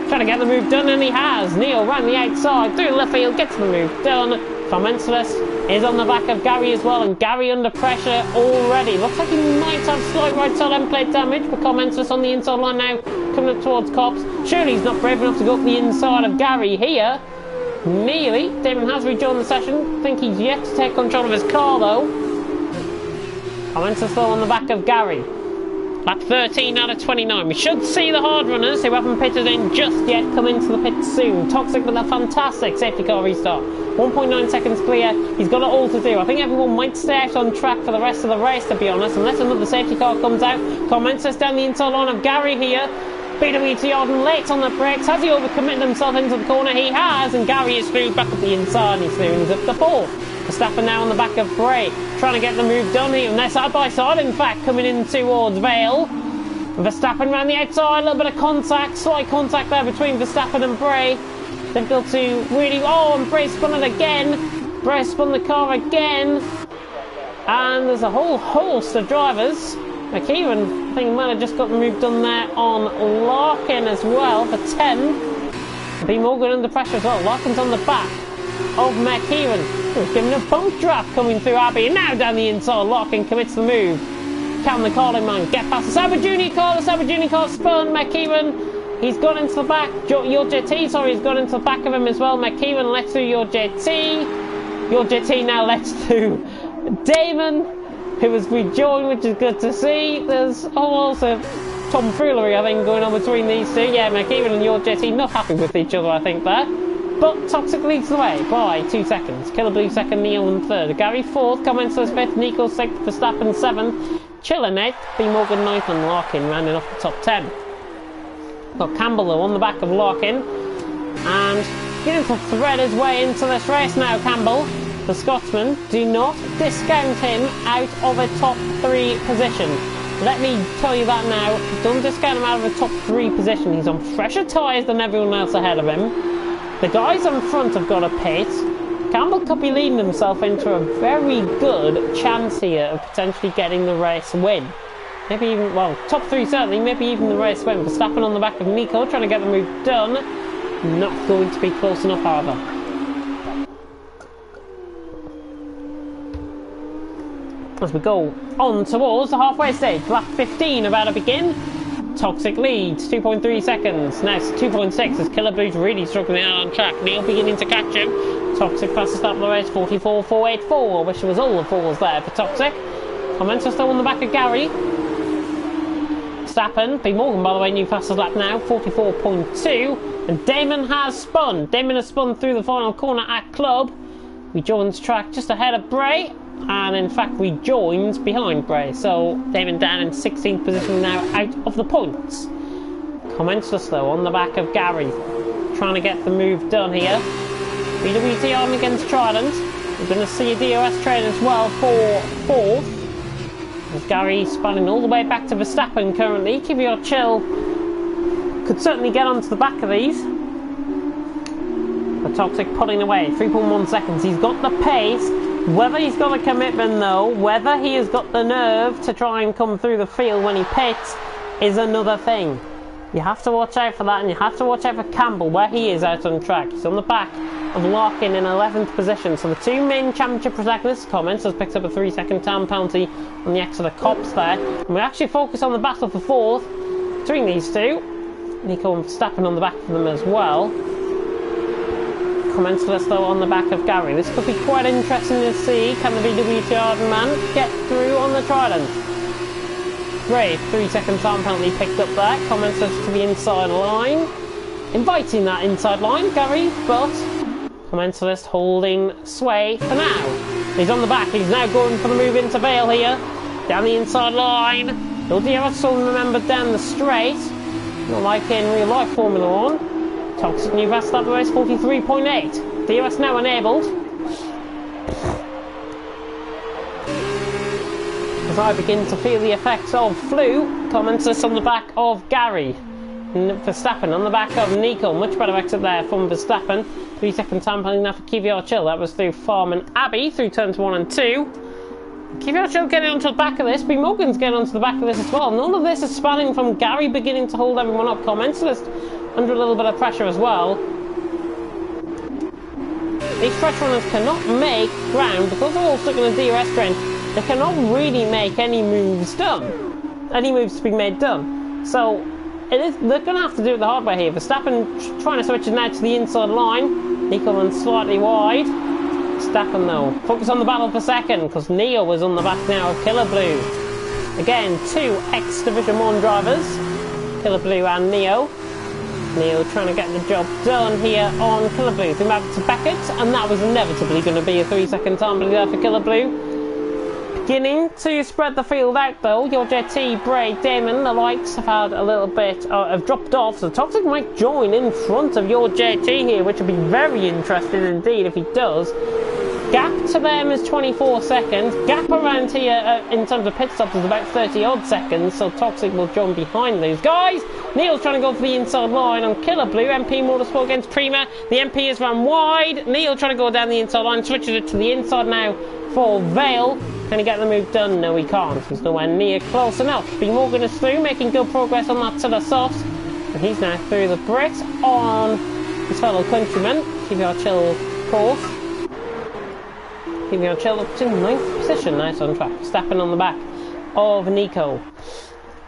S1: Trying to get the move done, and he has. Neo around the outside, through the left field, gets the move done. Commenceless is on the back of Gary as well, and Gary under pressure already. Looks like he might have slight right side end plate damage, but Commenceless on the inside line now, coming up towards Cops. Surely he's not brave enough to go up the inside of Gary here. Nearly. Damon has rejoined the session. I think he's yet to take control of his car, though. Commenceless still on the back of Gary. Lap 13 out of 29. We should see the hard runners who haven't pitted in just yet come into the pit soon. Toxic with a fantastic safety car restart. 1.9 seconds clear. He's got it all to do. I think everyone might stay out on track for the rest of the race, to be honest, unless another safety car comes out. Commences down the inside line of Gary here. BWT Arden late on the brakes. Has he overcommitted himself into the corner? He has, and Gary is through back up the inside, and he's through, and he's up to 4th. Verstappen now on the back of Bray, trying to get the move done here, and they're side by side, in fact, coming in towards Vale. Verstappen around the outside, a little bit of contact, slight contact there between Verstappen and Bray. Difficult to really, and Bray spun it again. Bray spun the car again. And there's a whole host of drivers. McKeevan, I think, might have just got the move done there on Larkin as well for 10. B Morgan under pressure as well. Larkin's on the back of McKeevan. Giving a bump draft coming through Abbey. And now down the inside, Larkin commits the move. Can the Carling man get past the Saber Junior car? The Saber Junior car spun. McKeevan, he's gone into the back. Your JT, sorry, he's gone into the back of him as well. McKeevan lets through your JT. Your JT now lets through Damon, who has rejoined, which is good to see. There's also tomfoolery, I think, going on between these two. Yeah, McKeevan and your JT not happy with each other, I think, there. But Toxic leads the way by 2 seconds. Killer Blue second, Neil in third. Gary fourth, Commensals fifth, Nico sixth, Verstappen seventh, Chiller eighth, B Morgan ninth, and Larkin rounding off the top 10. Got Campbell though on the back of Larkin, and beginning to thread his way into this race now. Campbell, the Scotsman, do not discount him out of a top 3 position. Let me tell you that now. Don't discount him out of a top 3 position. He's on fresher tyres than everyone else ahead of him. The guys on front have got a pit. Campbell could be leading himself into a very good chance here of potentially getting the race win. Maybe even, well, top 3 certainly, maybe even the race win. Verstappen on the back of Nico, trying to get the move done. Not going to be close enough, however. As we go on towards the halfway stage, lap 15 about to begin. Toxic leads, 2.3 seconds. Now it's 2.6 as Killer Blue's really struggling out on track. Neil beginning to catch him. Toxic fastest start of the race, 44.484. I wish there was all the fours there for Toxic. Comments are still on the back of Gary. Verstappen, B Morgan by the way, new fastest lap now, 44.2. And Damon has spun. Damon has spun through the final corner at Club. We joins track just ahead of Bray. And in fact rejoins behind Bray, so Damon down in 16th position now, out of the points. Commenceless though on the back of Gary, trying to get the move done here. BWT on against Trident. We're going to see a DOS train as well for 4th, as Gary spanning all the way back to Verstappen currently. Kvyat Chill could certainly get onto the back of these, but Toxic pulling away, 3.1 seconds. He's got the pace. Whether he's got a commitment though, whether he has got the nerve to try and come through the field when he pits, is another thing. You have to watch out for that, and you have to watch out for Campbell, where he is out on track. He's on the back of Larkin in 11th position. So the 2 main championship protagonists, Comments, has picked up a 3-second time penalty on the Exeter Cops there. And we actually focus on the battle for 4th between these two. Nico and Verstappen on the back of them as well. Commensalist though on the back of Gary. This could be quite interesting to see. Can the BWT man get through on the Trident? Great, 3-second time penalty picked up there. Commensalist to the inside line, inviting that inside line, Gary, but Commensalist holding sway for now. He's on the back, he's now going for the move into Vale here, down the inside line. No DRS will remember down the straight, not like in real life Formula 1. Toxic new fast start race, 43.8. DRS now enabled. As I begin to feel the effects of flu, Comments on the back of Gary. Verstappen on the back of Nico. Much better exit there from Verstappen. 3-second time penalty now for Kvyat Chill. That was through Farm and Abbey through turns 1 and 2. Kvyat Chill getting onto the back of this. B Morgan's getting onto the back of this as well. None of this is spanning from Gary beginning to hold everyone up. Commensalist under a little bit of pressure as well. These fresh runners cannot make ground because they're all stuck in a DRS train. They cannot really make any moves done. Any moves to be made done. So they're going to have to do it the hard way here. Verstappen trying to switch it now to the inside line. Nico and slightly wide. Verstappen though, focus on the battle for second because Neo was on the back now of Killer Blue. Again, 2 ex-Division 1 drivers, Killer Blue and Neo. Neo trying to get the job done here on Killer Blue. Through back to Beckett, and that was inevitably going to be a 3-second time penalty there for Killer Blue. Beginning to spread the field out though. Your JT, Bray, Damon, the likes have had a little bit, have dropped off. So Toxic might join in front of your JT here, which would be very interesting indeed if he does. Gap to them is 24 seconds. Gap around here in terms of pit stops is about 30 odd seconds, so Toxic will join behind those guys. Neil's trying to go for the inside line on Killer Blue. MP Motorsport against Prima. The MP has run wide. Neil trying to go down the inside line, switches it to the inside now for Vale. Can he get the move done? No, he can't. He's nowhere near close enough. B Morgan is through, making good progress on that to the softs. And he's now through the Brit on his fellow countrymen. QVR Chill, of course. QVR Chill up to 9th position. Nice on track. Verstappen on the back of Nico.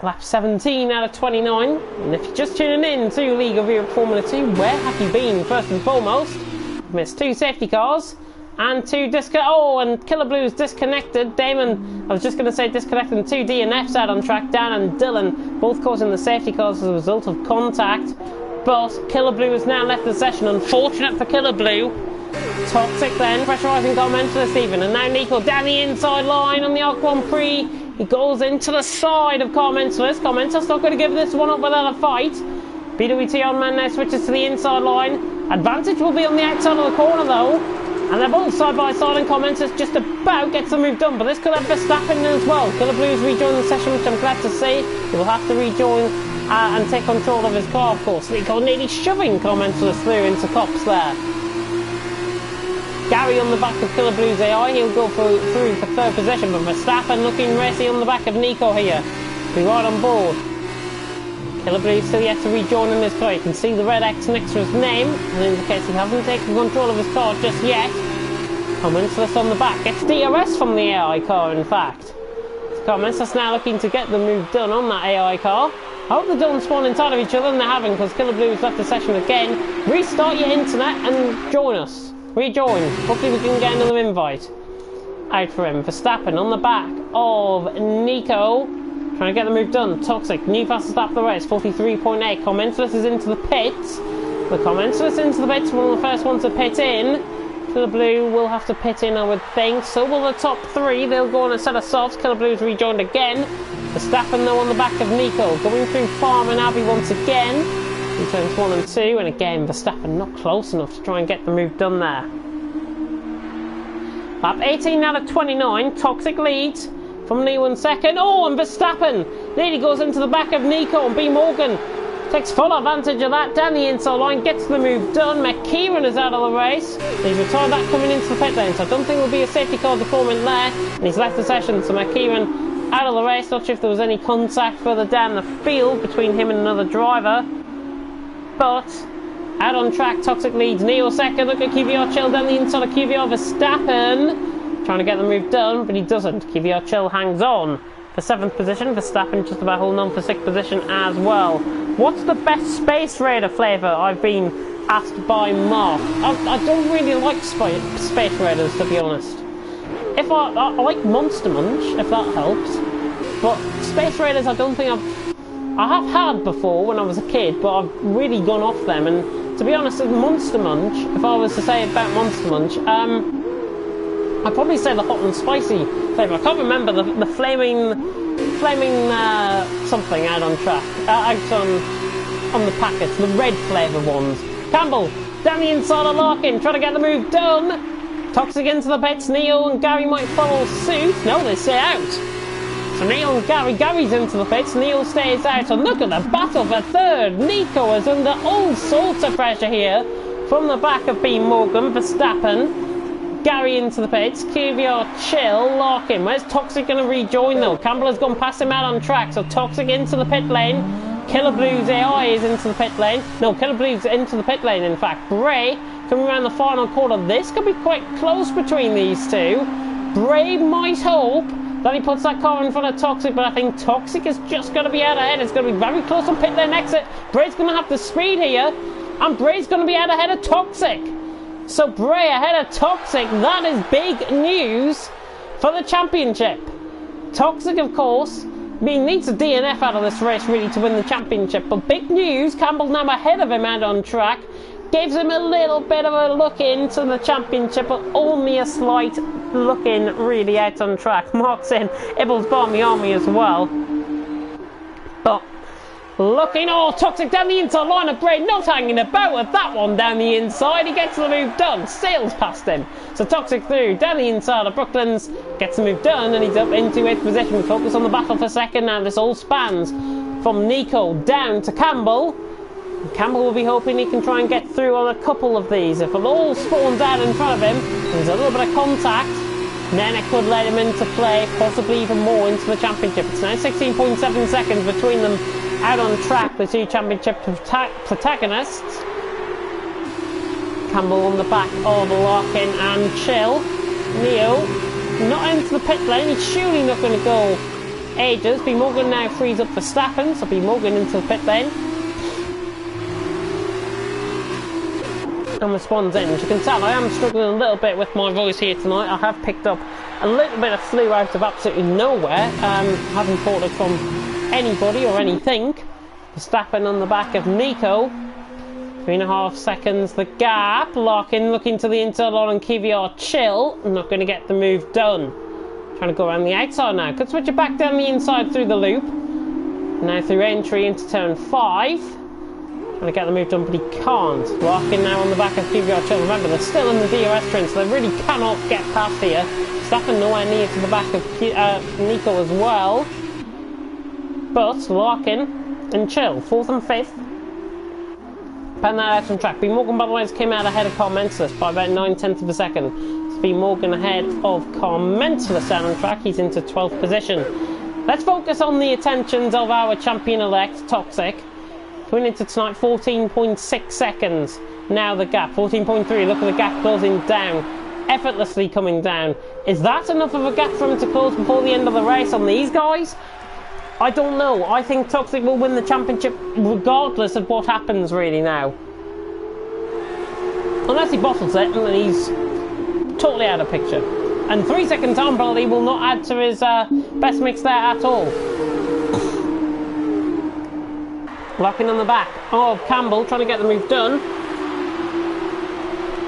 S1: Lap 17 out of 29. And if you're just tuning in to League of Europe Formula 2, where have you been? First and foremost, you've missed 2 safety cars and 2 and Killer Blue's disconnected. Damon, I was just going to say disconnected, and 2 DNFs out on track. Dan and Dylan both causing the safety cars as a result of contact. But Killer Blue has now left the session. Unfortunate for Killer Blue. Toxic then, pressurising Carmentalist even. And now Nico down the inside line on the Arc Grand Prix. He goes into the side of Carmentalist. Carmentalist not going to give this one up without a fight. BWT on man now switches to the inside line. Advantage will be on the outside of the corner though. And they're both side by side, and Carmentalist just about gets the move done. But this could have Verstappen as well. Killer Blue's rejoined the session, which I'm glad to see. He will have to rejoin and take control of his car, of course. Nico nearly shoving Carmentalist through into Cops there. Gary on the back of Killer Blue's AI, he'll go through for 3rd position, but Verstappen looking racy on the back of Nico here. Be right on board. Killer Blue still yet to rejoin in his car. You can see the red X next to his name, and indicates he hasn't taken control of his car just yet. Carmentalist on the back, gets DRS from the AI car in fact. Carmentalist now looking to get the move done on that AI car. I hope they don't spawn inside of each other, and they haven't, because Killer Blue has left the session again. Restart your internet and join us. Rejoin. Hopefully we can get another invite out for him. Verstappen on the back of Nico, trying to get the move done. Toxic, new fastest lap of the race, 43.8. Carmentalist is into the pits. The Carmentalist into the pits, one of the first ones to pit in. Killer Blue will have to pit in, I would think. So will the top 3. They'll go on a set of softs. Killer Blue's rejoined again. Verstappen though on the back of Nico, going through Farm and Abbey once again. In turns 1 and 2, and again Verstappen not close enough to try and get the move done there. Lap 18 out of 29, Toxic leads from Leo in 2nd. Oh, and Verstappen nearly goes into the back of Nico, and B. Morgan takes full advantage of that down the inside line, gets the move done. McKieran is out of the race. He's retired that coming into the pit lane, so I don't think there'll be a safety car deforming there, and he's left the session, so McKieran out of the race. Not sure if there was any contact further down the field between him and another driver. But out on track, Toxic leads. Neo 2nd. Look at QVR Chill down the inside of QVR Verstappen, trying to get the move done, but he doesn't. QVR Chill hangs on for 7th position. Verstappen just about holding on for 6th position as well. What's the best Space Raider flavour? I've been asked by Mark. I don't really like Space Raiders, to be honest. If I like Monster Munch, if that helps. But Space Raiders, I don't think I have had before when I was a kid, but I've really gone off them. And to be honest, with Monster Munch, if I was to say about Monster Munch, I'd probably say the hot and spicy flavour. I can't remember the flaming something out on track, out on the packets, the red flavour ones. Campbell down the inside of Larkin, trying to get the move done. Toxic into the pits. Neil and Gary might follow suit. No, they stay out. So Neil and Gary's into the pits. Neil stays out, and look at the battle for 3rd. Nico is under all sorts of pressure here from the back of B. Morgan. Verstappen, Gary into the pits. QVR Chill, Larkin. Where's Toxic going to rejoin though? Campbell has gone past him out on track, so Toxic into the pit lane. Killer Blue's AI is into the pit lane. No, Killer Blue's into the pit lane in fact. Bray coming around the final corner. This could be quite close between these two. Bray might hope that he puts that car in front of Toxic, but I think Toxic is just going to be out ahead. It's going to be very close on pit lane exit. Bray's going to have the speed here, and Bray's going to be out ahead of Toxic. So Bray ahead of Toxic, that is big news for the championship. Toxic, of course, needs a DNF out of this race really to win the championship, but big news, Campbell's now ahead of him out on track. Gives him a little bit of a look into the championship, but only a slight look in really out on track. Marks in Ibble's Barmy Army as well. But looking, oh, Toxic down the inside line of Bray, not hanging about with that one down the inside. He gets the move done, sails past him. So Toxic through, down the inside of Brooklands, gets the move done, and he's up into 8th position. We focus on the battle for 2nd now. This all spans from Nico down to Campbell. Campbell will be hoping he can try and get through on a couple of these. If it all spawns out in front of him, there's a little bit of contact, then it could let him into play, possibly even more into the championship. It's now 16.7 seconds between them out on track, the two championship protagonists. Campbell on the back of Larkin and Chill. Neo not into the pit lane, he's surely not going to go ages. B. Morgan now frees up Verstappen, so B. Morgan into the pit lane. And responds in. As you can tell, I am struggling a little bit with my voice here tonight. I have picked up a little bit of flu out of absolutely nowhere. Haven't caught it from anybody or anything. Verstappen on the back of Nico. 3.5 seconds the gap. Larkin looking to the inside line and Kvyat Chill. Not going to get the move done. Trying to go around the outside now. Could switch it back down the inside through the loop. Now through entry into turn 5. Trying to get the move done, but he can't. Larkin now on the back of Kvyat Chill. Remember, they're still in the DRS train, so they really cannot get past here. Verstappen nowhere near to the back of Nico as well. But Larkin and Chill, 4th and 5th. Pan that out on track. B. Morgan, by the way, came out ahead of Carl Mentelis by about 9/10 of a second. So B. Morgan ahead of Carl Mentelis down on track. He's into 12th position. Let's focus on the attentions of our champion-elect, Toxic. Going into tonight, 14.6 seconds. Now the gap, 14.3. Look at the gap closing down. Effortlessly coming down. Is that enough of a gap for him to close before the end of the race on these guys? I don't know. I think Toxic will win the championship regardless of what happens really now. Unless he bottles it and he's totally out of picture. And 3-second time penalty will not add to his best mix there at all. Locking on the back of Campbell, trying to get the move done.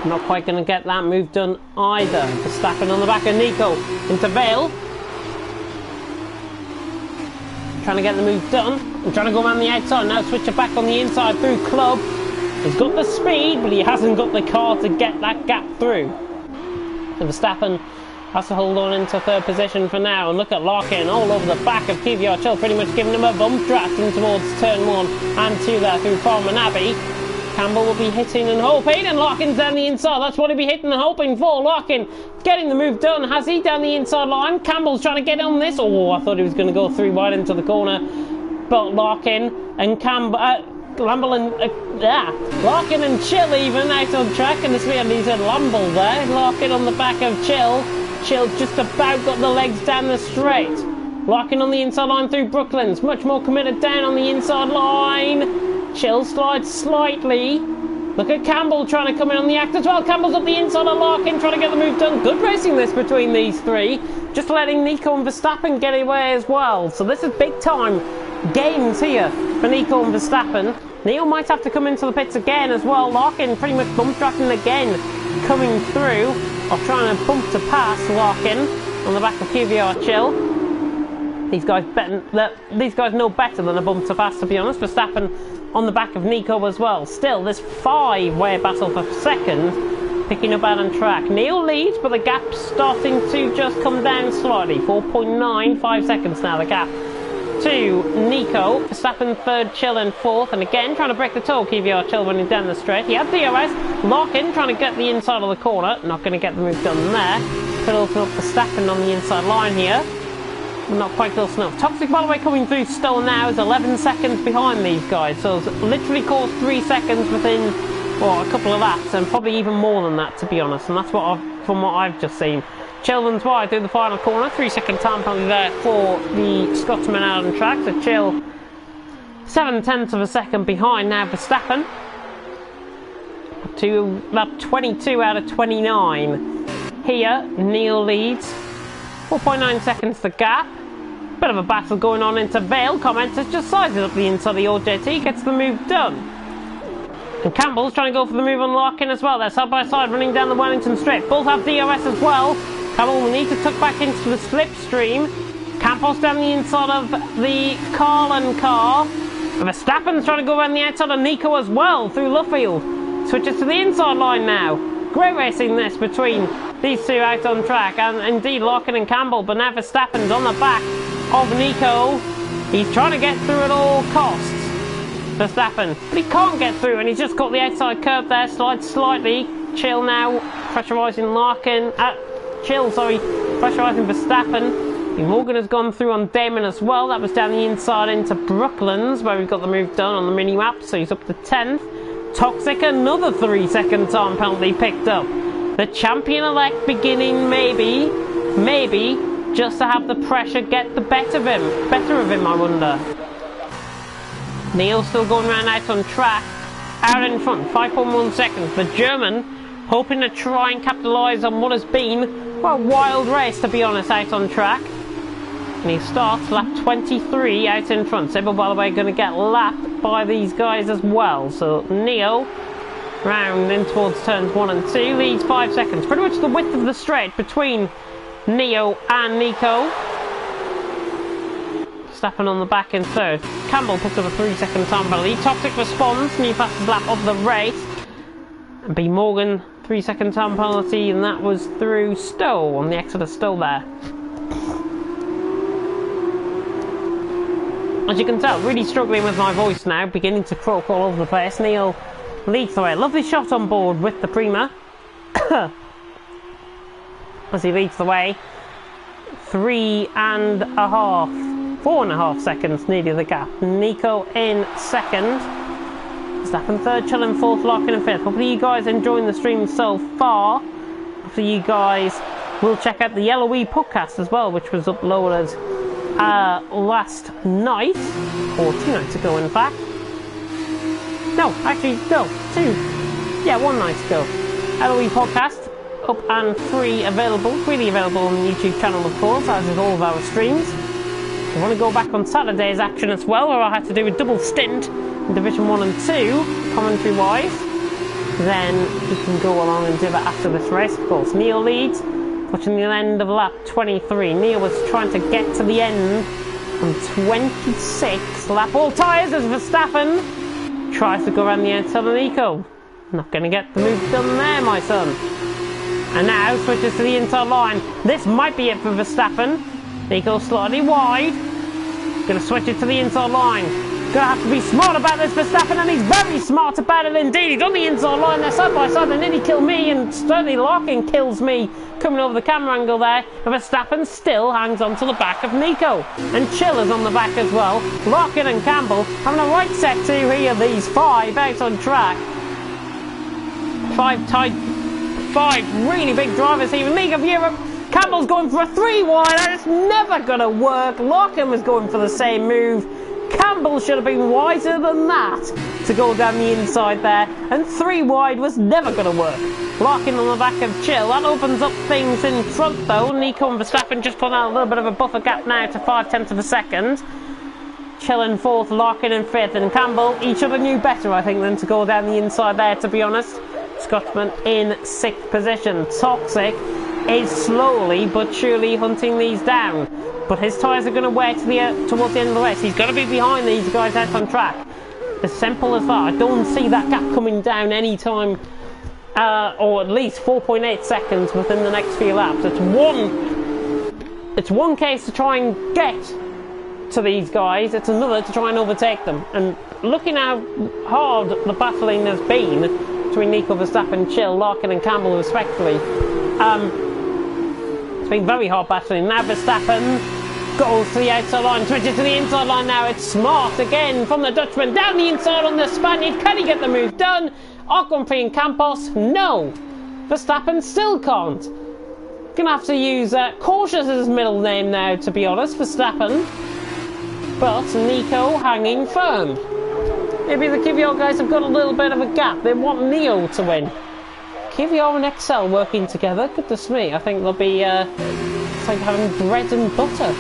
S1: Not quite going to get that move done either. Verstappen on the back of Nico into Vale. Trying to get the move done and trying to go around the outside. Now switch it back on the inside through Club. He's got the speed, but he hasn't got the car to get that gap through. And Verstappen has to hold on into 3rd position for now. And look at Larkin all over the back of Kvyat Chill, pretty much giving him a bump, drafting towards turn 1 and 2 there through Farman Abbey. Campbell will be hitting and hoping, and Larkin's down the inside. That's what he'll be hitting and hoping for. Larkin getting the move done. Has he down the inside line? Campbell's trying to get on this. Oh, I thought he was going to go through wide into the corner. But Larkin and Larkin and Chill even out on track. And this man, he said Lamble there. Larkin on the back of Chill. Chill just about got the legs down the straight. Larkin on the inside line through Brooklands. Much more committed down on the inside line. Chill slides slightly. Look at Campbell trying to come in on the act as well. Campbell's up the inside of Larkin trying to get the move done. Good racing this between these three. Just letting Nico and Verstappen get away as well. So this is big time gains here for Nico and Verstappen. Neil might have to come into the pits again as well. Larkin pretty much bump drafting again coming through. Or trying to bump to pass Larkin on the back of Kvyat Chill. These guys know better than a bump to pass, to be honest. Verstappen on the back of Nico as well. Still, this 5-way battle for second, picking up out on track. Neil leads, but the gap's starting to just come down slightly. 4.95 seconds now, the gap to Nico. Verstappen 3rd, Chill in 4th, and again trying to break the toe. Kvyat Chill running down the straight. He had DRS. Larkin trying to get the inside of the corner. Not going to get the move done there. Could open up Verstappen on the inside line here. Not quite close enough. Toxic, by the way, coming through still now is 11 seconds behind these guys. So it's literally caused 3 seconds within, well, a couple of laps, and probably even more than that, to be honest. And that's from what I've just seen. Chilton's wide through the final corner. 3-second time penalty there for the Scotsman out on track. So Chill 7/10 of a second behind now Verstappen. To lap 22 out of 29. Here, Neil leads. 4.9 seconds the gap. Bit of a battle going on into Vale. Commenters just sizes up the inside of the OJT, gets the move done. And Campbell's trying to go for the move on Larkin as well. They're side by side running down the Wellington Straight. Both have DRS as well. Campbell will need to tuck back into the slipstream. Campos down the inside of the Carlin car. And Verstappen's trying to go around the outside of Nico as well through Luffield. Switches to the inside line now. Great racing this between these two out on track, and indeed Larkin and Campbell, but now Verstappen's on the back of Nico. He's trying to get through at all costs, Verstappen, but he can't get through, and he's just got the outside curb there, slides slightly. Chill now, pressurising pressurising Verstappen. Morgan has gone through on Damon as well. That was down the inside into Brooklands, where we've got the move done on the mini-map, so he's up to 10th. Toxic, another 3-second time penalty picked up. The champion-elect beginning maybe, just to have the pressure get the better of him, I wonder. Neil still going around out on track, out in front, 5.1 seconds. The German hoping to try and capitalise on what has been a wild race, to be honest, out on track. And he starts lap 23 out in front. Sebo, by the way, going to get lapped by these guys as well. So Neo, round in towards turns 1 and 2, leads 5 seconds. Pretty much the width of the straight between Neo and Nico. Verstappen on the back in third. Campbell picks up a 3-second time penalty. Toxic responds, new fastest lap of the race. And B. Morgan, 3-second time penalty, and that was through Stowe, on the exit of Stowe there. As you can tell, really struggling with my voice now, beginning to croak all over the place. Neil leads the way. Lovely shot on board with the Prima. As he leads the way. 4.5 seconds, nearly the gap. Nico in second. Verstappen third, Chillen fourth, Larkin in fifth. Hopefully you guys enjoying the stream so far. Hopefully you guys will check out the Yellowy podcast as well, which was uploaded last night, or 2 nights ago in fact. No, actually, no, 1 night ago. Yellowy podcast, up and freely available on the YouTube channel, of course, as is all of our streams. If you want to go back on Saturday's action as well, where I had to do a double stint in Division 1 and 2, commentary wise, then you can go along and do that after this race, of course. Neil leads, watching the end of lap 23. Neil was trying to get to the end on 26 lap. All tyres as Verstappen tries to go around the outside of Nico. Not going to get the move done there, my son. And now switches to the inside line. This might be it for Verstappen. Nico slightly wide. Going to switch it to the inside line. Going to have to be smart about this, Verstappen, and he's very smart about it indeed. He's on the inside line there, side by side. They nearly kill me, and certainly Larkin kills me coming over the camera angle there. And Verstappen still hangs on to the back of Nico. And Chill is on the back as well. Larkin and Campbell having a right set to here, these 5 out on track. 5 really big drivers here in League of Europe. Campbell's going for a 3 wide, and it's never going to work. Larkin was going for the same move. Campbell should have been wiser than that to go down the inside there, and 3 wide was never going to work. Larkin on the back of Chill. That opens up things in front though. Nico and Verstappen just put out a little bit of a buffer gap now to 5/10 of a second. Chill in fourth, Larkin in fifth, and Campbell, each other knew better, I think, than to go down the inside there, to be honest. Scotsman in 6th position. Toxic is slowly but surely hunting these down, but his tyres are going to wear towards the end of the race. He's going to be behind these guys out on track. As simple as that. I don't see that gap coming down any time, or at least 4.8 seconds within the next few laps. It's one case to try and get to these guys, it's another to try and overtake them. And looking how hard the battling has been between Nico, Verstappen, Chill, Larkin and Campbell respectively, it's been very hard battling. Now Verstappen goes to the outside line, switches to the inside line now. It's smart again from the Dutchman, down the inside on the Spaniard. Can he get the move done? Ocon and Campos, no. Verstappen still can't. Gonna have to use Cautious as his middle name now, to be honest, Verstappen. But Nico hanging firm. Maybe the Kvyat guys have got a little bit of a gap. They want Neo to win. Kvyat and Excel working together, goodness me. I think they'll be it's like having bread and butter.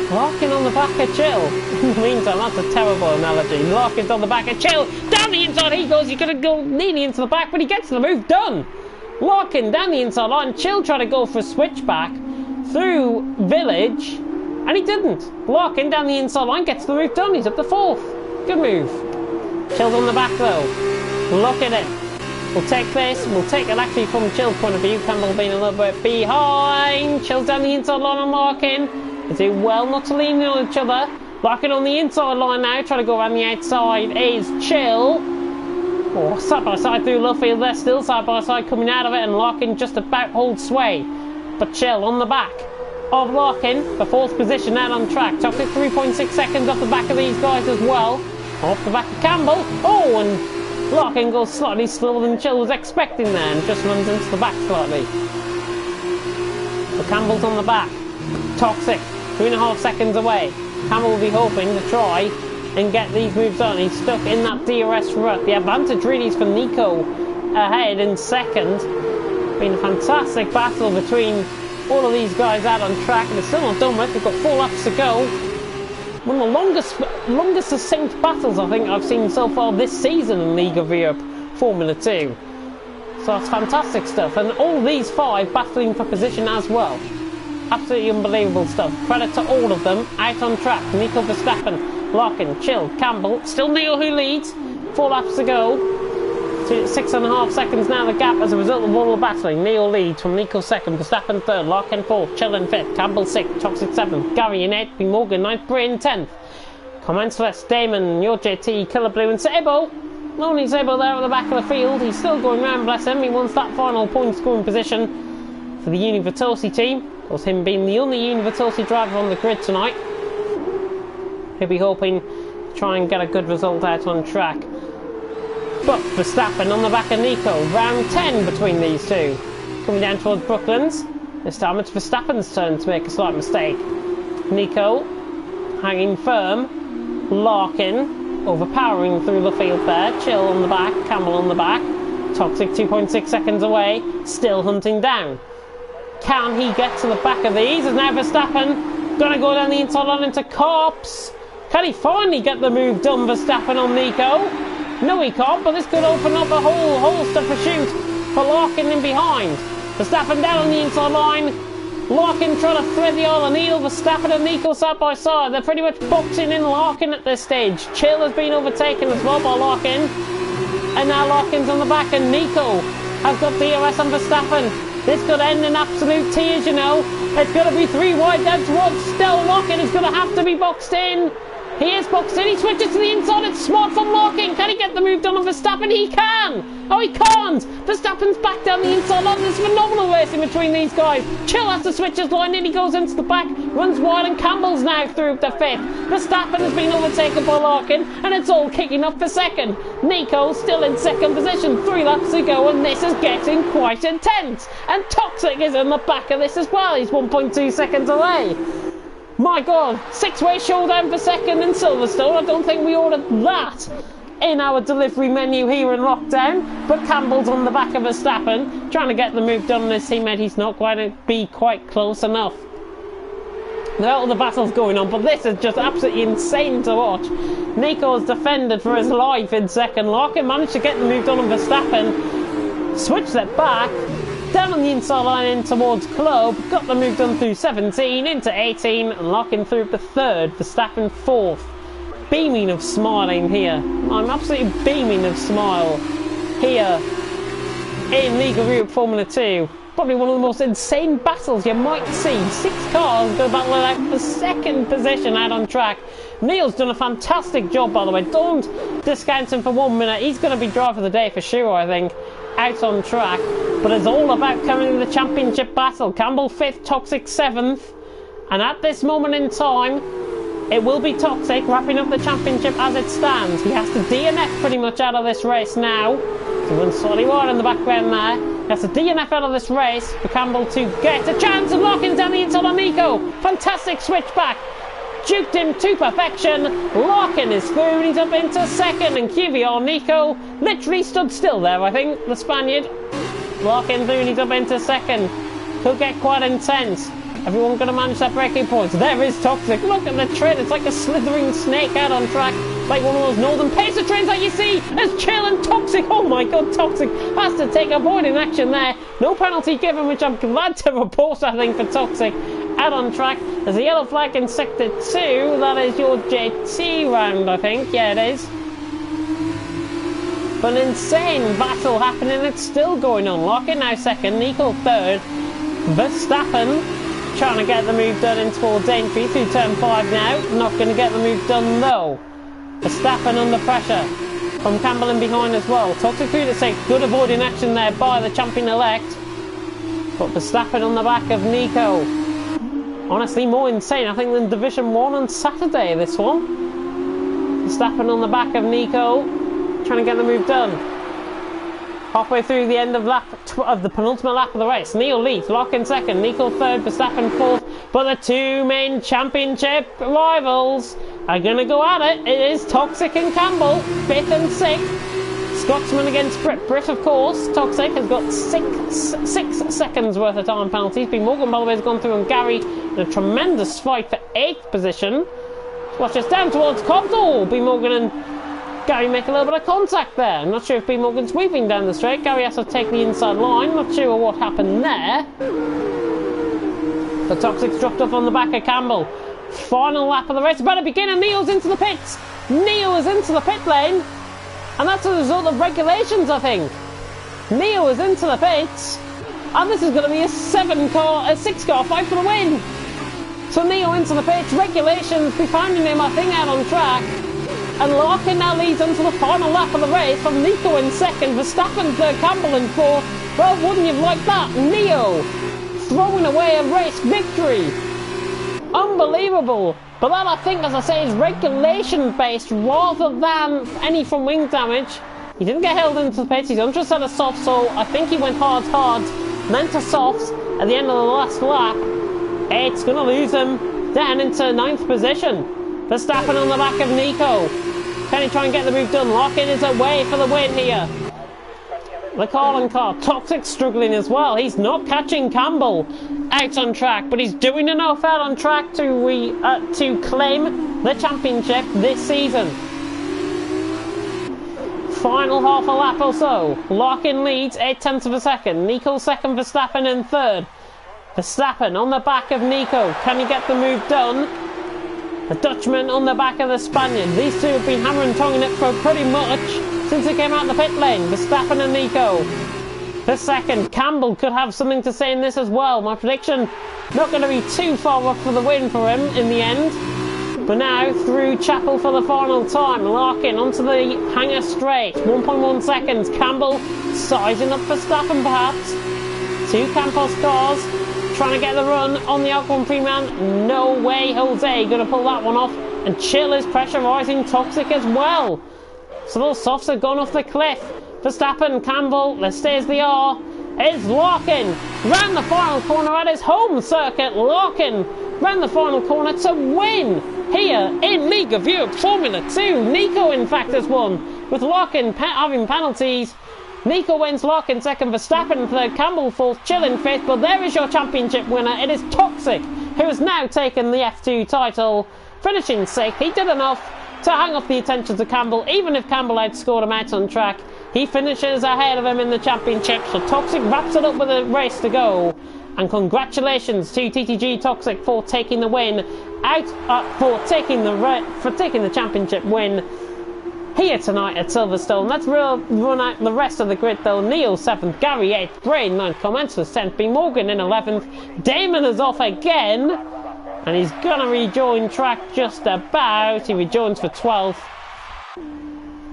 S1: Larkin on the back of Chill. In the meantime, that's a terrible analogy. Larkin's on the back of Chill. Down the inside he goes. He's going to go nearly into the back, but he gets the move done. Larkin down the inside line. Chill trying to go for a switchback through Village, and he didn't. Larkin down the inside line gets the move done. He's up to 4th. Good move. Chill's on the back though. Look at it. We'll take this. We'll take it actually from Chill's point of view. Campbell being a little bit behind. Chill's down the inside line on Larkin. They do well not to lean on each other. Larkin on the inside line now, trying to go around the outside is Chill. Oh, side by side through Luffield. They're still side by side coming out of it, and Larkin just about holds sway. But Chill on the back of Larkin, the 4th position out on track. Took it 3.6 seconds off the back of these guys as well. Off the back of Campbell. Oh, and Larkin goes slightly slower than Chill was expecting there and just runs into the back slightly. But Campbell's on the back. Toxic, 3.5 seconds away. Campbell will be hoping to try and get these moves on. He's stuck in that DRS rut. The advantage really is for Nico ahead in second. Been a fantastic battle between all of these guys out on track, and it's still not done with. We've got 4 laps to go. One of the longest succinct battles I think I've seen so far this season in League of Europe Formula 2. So that's fantastic stuff, and all these 5 battling for position as well. Absolutely unbelievable stuff. Credit to all of them. Out on track, Nico Verstappen, Larkin, Chill, Campbell. Still Neil who leads. 4 laps to go. 6.5 seconds now the gap as a result of all the battling. Neil leads from Nico second, Verstappen third, Larkin fourth, Chill in fifth, Campbell sixth, Toxic seventh, Gary in eighth, Morgan ninth, Brian 10th. Comments left, Damon, your JT, Killer Blue and Sabo. Lonely Sabo there at the back of the field. He's still going round, bless him. He wants that final point scoring position for the Univertosi team. Of course, him being the only Univertosi driver on the grid tonight. He'll be hoping to try and get a good result out on track. But Verstappen on the back of Nico, round 10 between these two. Coming down towards Brooklands. This time it's Verstappen's turn to make a slight mistake. Nico hanging firm. Larkin overpowering through the field there. Chill on the back, Campbell on the back. Toxic 2.6 seconds away, still hunting down. Can he get to the back of these? As now Verstappen gonna go down the inside line into Corps. Can he finally get the move done, Verstappen on Nico? No, he can't, but this could open up a whole holster pursuit for Larkin in behind. Verstappen down on the inside line. Larkin trying to thread the other needle. Verstappen and Nico side by side. They're pretty much boxing in Larkin at this stage. Chill has been overtaken as well by Larkin. And now Larkin's on the back and Nico has got DRS on Verstappen. This could end in absolute tears, you know. It's going to be 3 wide down towards Stell. Larkin is going to have to be boxed in. He is boxed in, he switches to the inside, it's smart from Larkin. Can he get the move done on Verstappen? He can! Oh, he can't! Verstappen's back down the inside line. There's phenomenal racing between these guys. Chill has to switch his line in, he goes into the back, runs wide, and Campbell's now through the fifth. Verstappen has been overtaken by Larkin, and it's all kicking up for second. Nico still in second position, 3 laps to go, and this is getting quite intense. And Toxic is in the back of this as well, he's 1.2 seconds away. My God, 6-way showdown for second in Silverstone. I don't think we ordered that in our delivery menu here in lockdown. But Campbell's on the back of Verstappen, trying to get the move done on his teammate. He's not going to be quite close enough. There are all the battles going on, but this is just absolutely insane to watch. Nico's defended for his life in second. Larkin managed to get the move done on Verstappen. Switched it back. Down on the inside line in towards Club, got the move done through 17 into 18 and Larkin through the third, Verstappen fourth. Beaming of smiling here. I'm absolutely beaming of smile here in League of Europe Formula 2. Probably one of the most insane battles you might see. 6 cars go battling out for second position out on track. Neil's done a fantastic job, by the way. Don't discount him for 1 minute. He's going to be driver of the day for sure, I think, out on track. But it's all about coming in the championship battle. Campbell 5th, Toxic 7th. And at this moment in time, it will be Toxic wrapping up the championship as it stands. He has to DNF pretty much out of this race now. He runs slightly wide in the background there. He has to DNF out of this race for Campbell to get a chance. And Larkin's down the inside on Nico. Fantastic switch back. Juked him to perfection. Larkin is through and he's up into second. And QVR Nico literally stood still there, I think, the Spaniard. Larkin through and he's up into second. Could get quite intense. Everyone going to manage their braking points. There is Toxic. Look at the train. It's like a slithering snake out on track. Like one of those northern pacer trains that you see. As Chill and Toxic. Oh my God, Toxic has to take a void in action there. No penalty given, which I'm glad to report, I think, for Toxic. Out on track. There's a yellow flag in sector 2. That is your JT round, I think. Yeah, it is. But an insane battle happening. It's still going on. Larkin now second. Nico third. Verstappen trying to get the move done in towards entry through turn 5 now. Not going to get the move done though. Verstappen under pressure from Campbell in behind as well. Toxic through to 6. Good avoiding action there by the champion-elect. But Verstappen on the back of Nico. Honestly, more insane, I think, than Division 1 on Saturday, this one. Verstappen on the back of Nico. trying to get the move done. Halfway through the end of the penultimate lap of the race, Neil leads, Larkin second, Nico third, Verstappen fourth, but the two main championship rivals are going to go at it. It is Toxic and Campbell, 5th and 6th. Scotsman against Brit, of course. Toxic has got 6 seconds worth of time penalties. B. Morgan, by the way, has gone through, and Gary in a tremendous fight for 8th position. Watch us down towards Cobdall. B. Morgan and Gary make a little bit of contact there. I'm not sure if B. Morgan's weaving down the straight. Gary has to take the inside line. Not sure what happened there. The Toxic's dropped off on the back of Campbell. Final lap of the race about to begin, and Neil's into the pits. Neil is into the pit lane, and that's a result of regulations, I think. Neil is into the pits, and this is going to be a 6-car fight for the win. So Neil into the pits, regulations, be finding him, I think, out on track. And Larkin now leads onto the final lap of the race from Nico in second, Verstappen third, Campbell in fourth. Well, wouldn't you like that? Neo throwing away a race victory. Unbelievable. But that, I think, as I say, is regulation based rather than any from wing damage. He didn't get held into the pits, he's under a set of softs, so I think he went hard, then to softs at the end of the last lap. It's going to lose him down into 9th position. Verstappen on the back of Nico. Can he try and get the move done? Larkin is away for the win here. The Carlin car, Toxic struggling as well. He's not catching Campbell out on track, but he's doing enough out on track to claim the championship this season. Final half a lap or so. Larkin leads 0.8 of a second. Nico second, Verstappen in third. Verstappen on the back of Nico. Can he get the move done? The Dutchman on the back of the Spaniard. These two have been hammer and tonguing it for pretty much since they came out the pit lane. Verstappen and Nico. The second, Campbell could have something to say in this as well. My prediction, not going to be too far off for the win for him in the end. But now through Chapel for the final time. Larkin onto the hanger straight. 1.1 seconds. Campbell sizing up Verstappen perhaps. Two Campos cars trying to get the run on the Alcon Freeman. No way Jose going to pull that one off. And Chill is pressurising Toxic as well. So those softs have gone off the cliff. Verstappen, Campbell, let's stay as they are. It's Larkin round the final corner at his home circuit. Larkin round the final corner to win here in League of Europe Formula 2. Nico, in fact, has won with Larkin having penalties. Nico wins, Larkin second, Verstappen third, Campbell fourth, Chill in fifth. But there is your championship winner. It is Toxic, who has now taken the F2 title, finishing sixth. He did enough to hang off the attention to Campbell. Even if Campbell outscored him out on track, he finishes ahead of him in the championship. So Toxic wraps it up with a race to go. And congratulations to TTG Toxic for taking the win for taking the championship win here tonight at Silverstone. Let's run out the rest of the grid though. Neil 7th, Gary 8th, Brain 9th, Comments was 10th, B. Morgan in 11th, Damon is off again, and he's gonna rejoin track just about. He rejoins for 12th.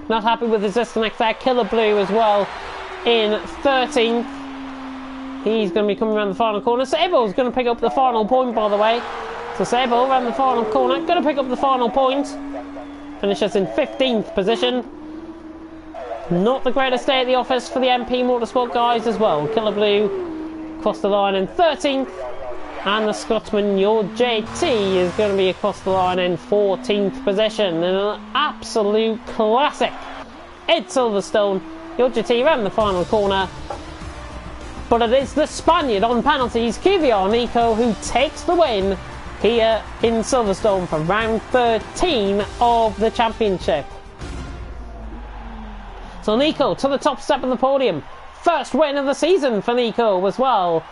S1: Not happy with his disconnect there. Killer Blue as well in 13th. He's going to be coming around the final corner. Sable's going to pick up the final point, by the way. So Sable around the final corner, going to pick up the final point. Finishes in 15th position. Not the greatest day at the office for the MP Motorsport guys as well. Killer Blue across the line in 13th. And the Scotsman, your JT, is going to be across the line in 14th position. In an absolute classic. Ed Silverstone, your JT around the final corner. But it is the Spaniard on penalties, Kvyat Nico, who takes the win here in Silverstone for round 13 of the championship. So Nico to the top step of the podium. First win of the season for Nico as well.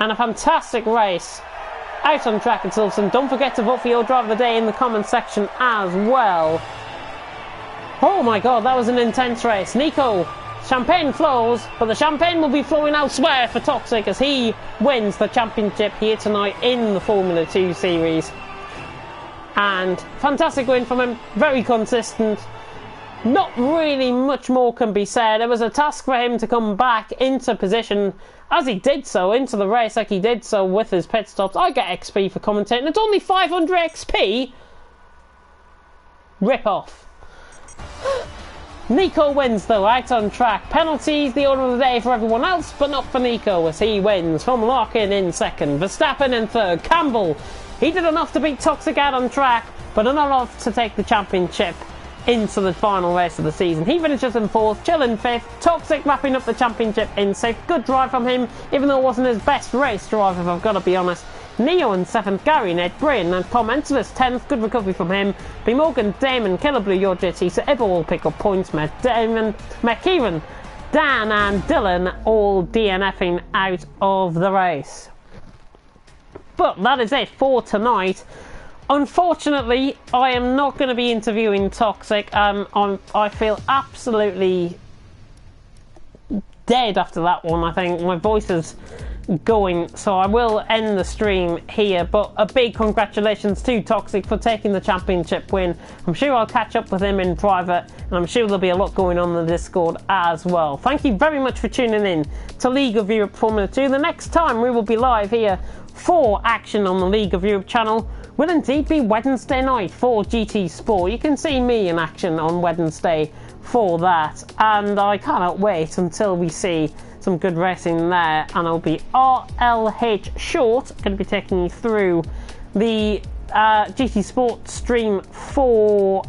S1: And a fantastic race out on track at Silverstone. Don't forget to vote for your driver of the day in the comments section as well. Oh my god, that was an intense race. Nico, champagne flows, but the champagne will be flowing elsewhere for Toxic as he wins the championship here tonight in the Formula 2 series. And fantastic win from him, very consistent. Not really much more can be said. It was a task for him to come back into position as he did so, into the race like he did so with his pit stops. I get XP for commentating. It's only 500 XP? Rip off. Nico wins though, out on track. Penalties, the order of the day for everyone else, but not for Nico as he wins from Larkin in second. Verstappen in third. Campbell, he did enough to beat Toxic out on track, but not enough to take the championship into the final race of the season. He finishes in fourth, Chill in fifth. Toxic wrapping up the championship in sixth. Good drive from him, even though it wasn't his best race drive, if I've got to be honest. Neo in 7th, Gary, Ned, Brian and Tom Entelis 10th, good recovery from him. B. Morgan, Damon, Killer Blue, your JT, so Ibba will pick up points. Damon, McKeevan, Dan and Dylan all DNFing out of the race. But that is it for tonight. Unfortunately, I am not going to be interviewing Toxic. I feel absolutely dead after that one. I think my voice is going, so I will end the stream here, but a big congratulations to Toxic for taking the championship win. I'm sure I'll catch up with him in private, and I'm sure there'll be a lot going on in the Discord as well. Thank you very much for tuning in to League of Europe Formula 2. The next time we will be live here for action on the League of Europe channel will indeed be Wednesday night for GT Sport. You can see me in action on Wednesday for that, and I cannot wait until we see some good racing there. And I'll be RLH Short, going to be taking you through the GT Sport stream for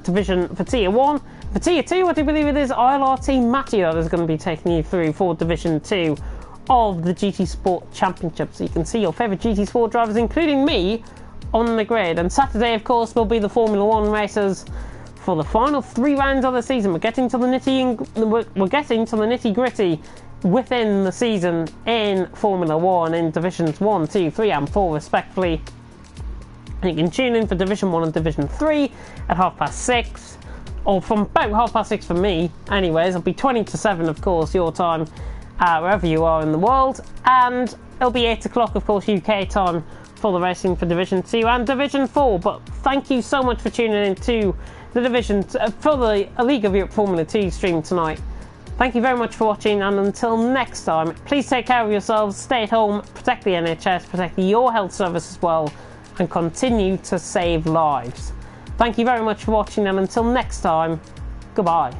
S1: Division for Tier 1. For Tier 2, I do believe it is ILRT Matthew that is going to be taking you through for Division 2 of the GT Sport Championship. So you can see your favourite GT Sport drivers, including me, on the grid. And Saturday, of course, will be the Formula 1 races for the final 3 rounds of the season. We're getting to the nitty gritty within the season in Formula 1 in Divisions 1, 2, 3 and 4 respectively. And you can tune in for Division 1 and Division 3 at 6:30, or from about 6:30 for me anyways. It'll be 20 to 7 of course your time, wherever you are in the world, and it'll be 8 o'clock of course UK time for the racing for Division 2 and Division 4. But thank you so much for tuning in to the Division for the League of Europe Formula 2 stream tonight. Thank you very much for watching, and until next time, please take care of yourselves, stay at home, protect the NHS, protect your health service as well, and continue to save lives. Thank you very much for watching, and until next time, goodbye.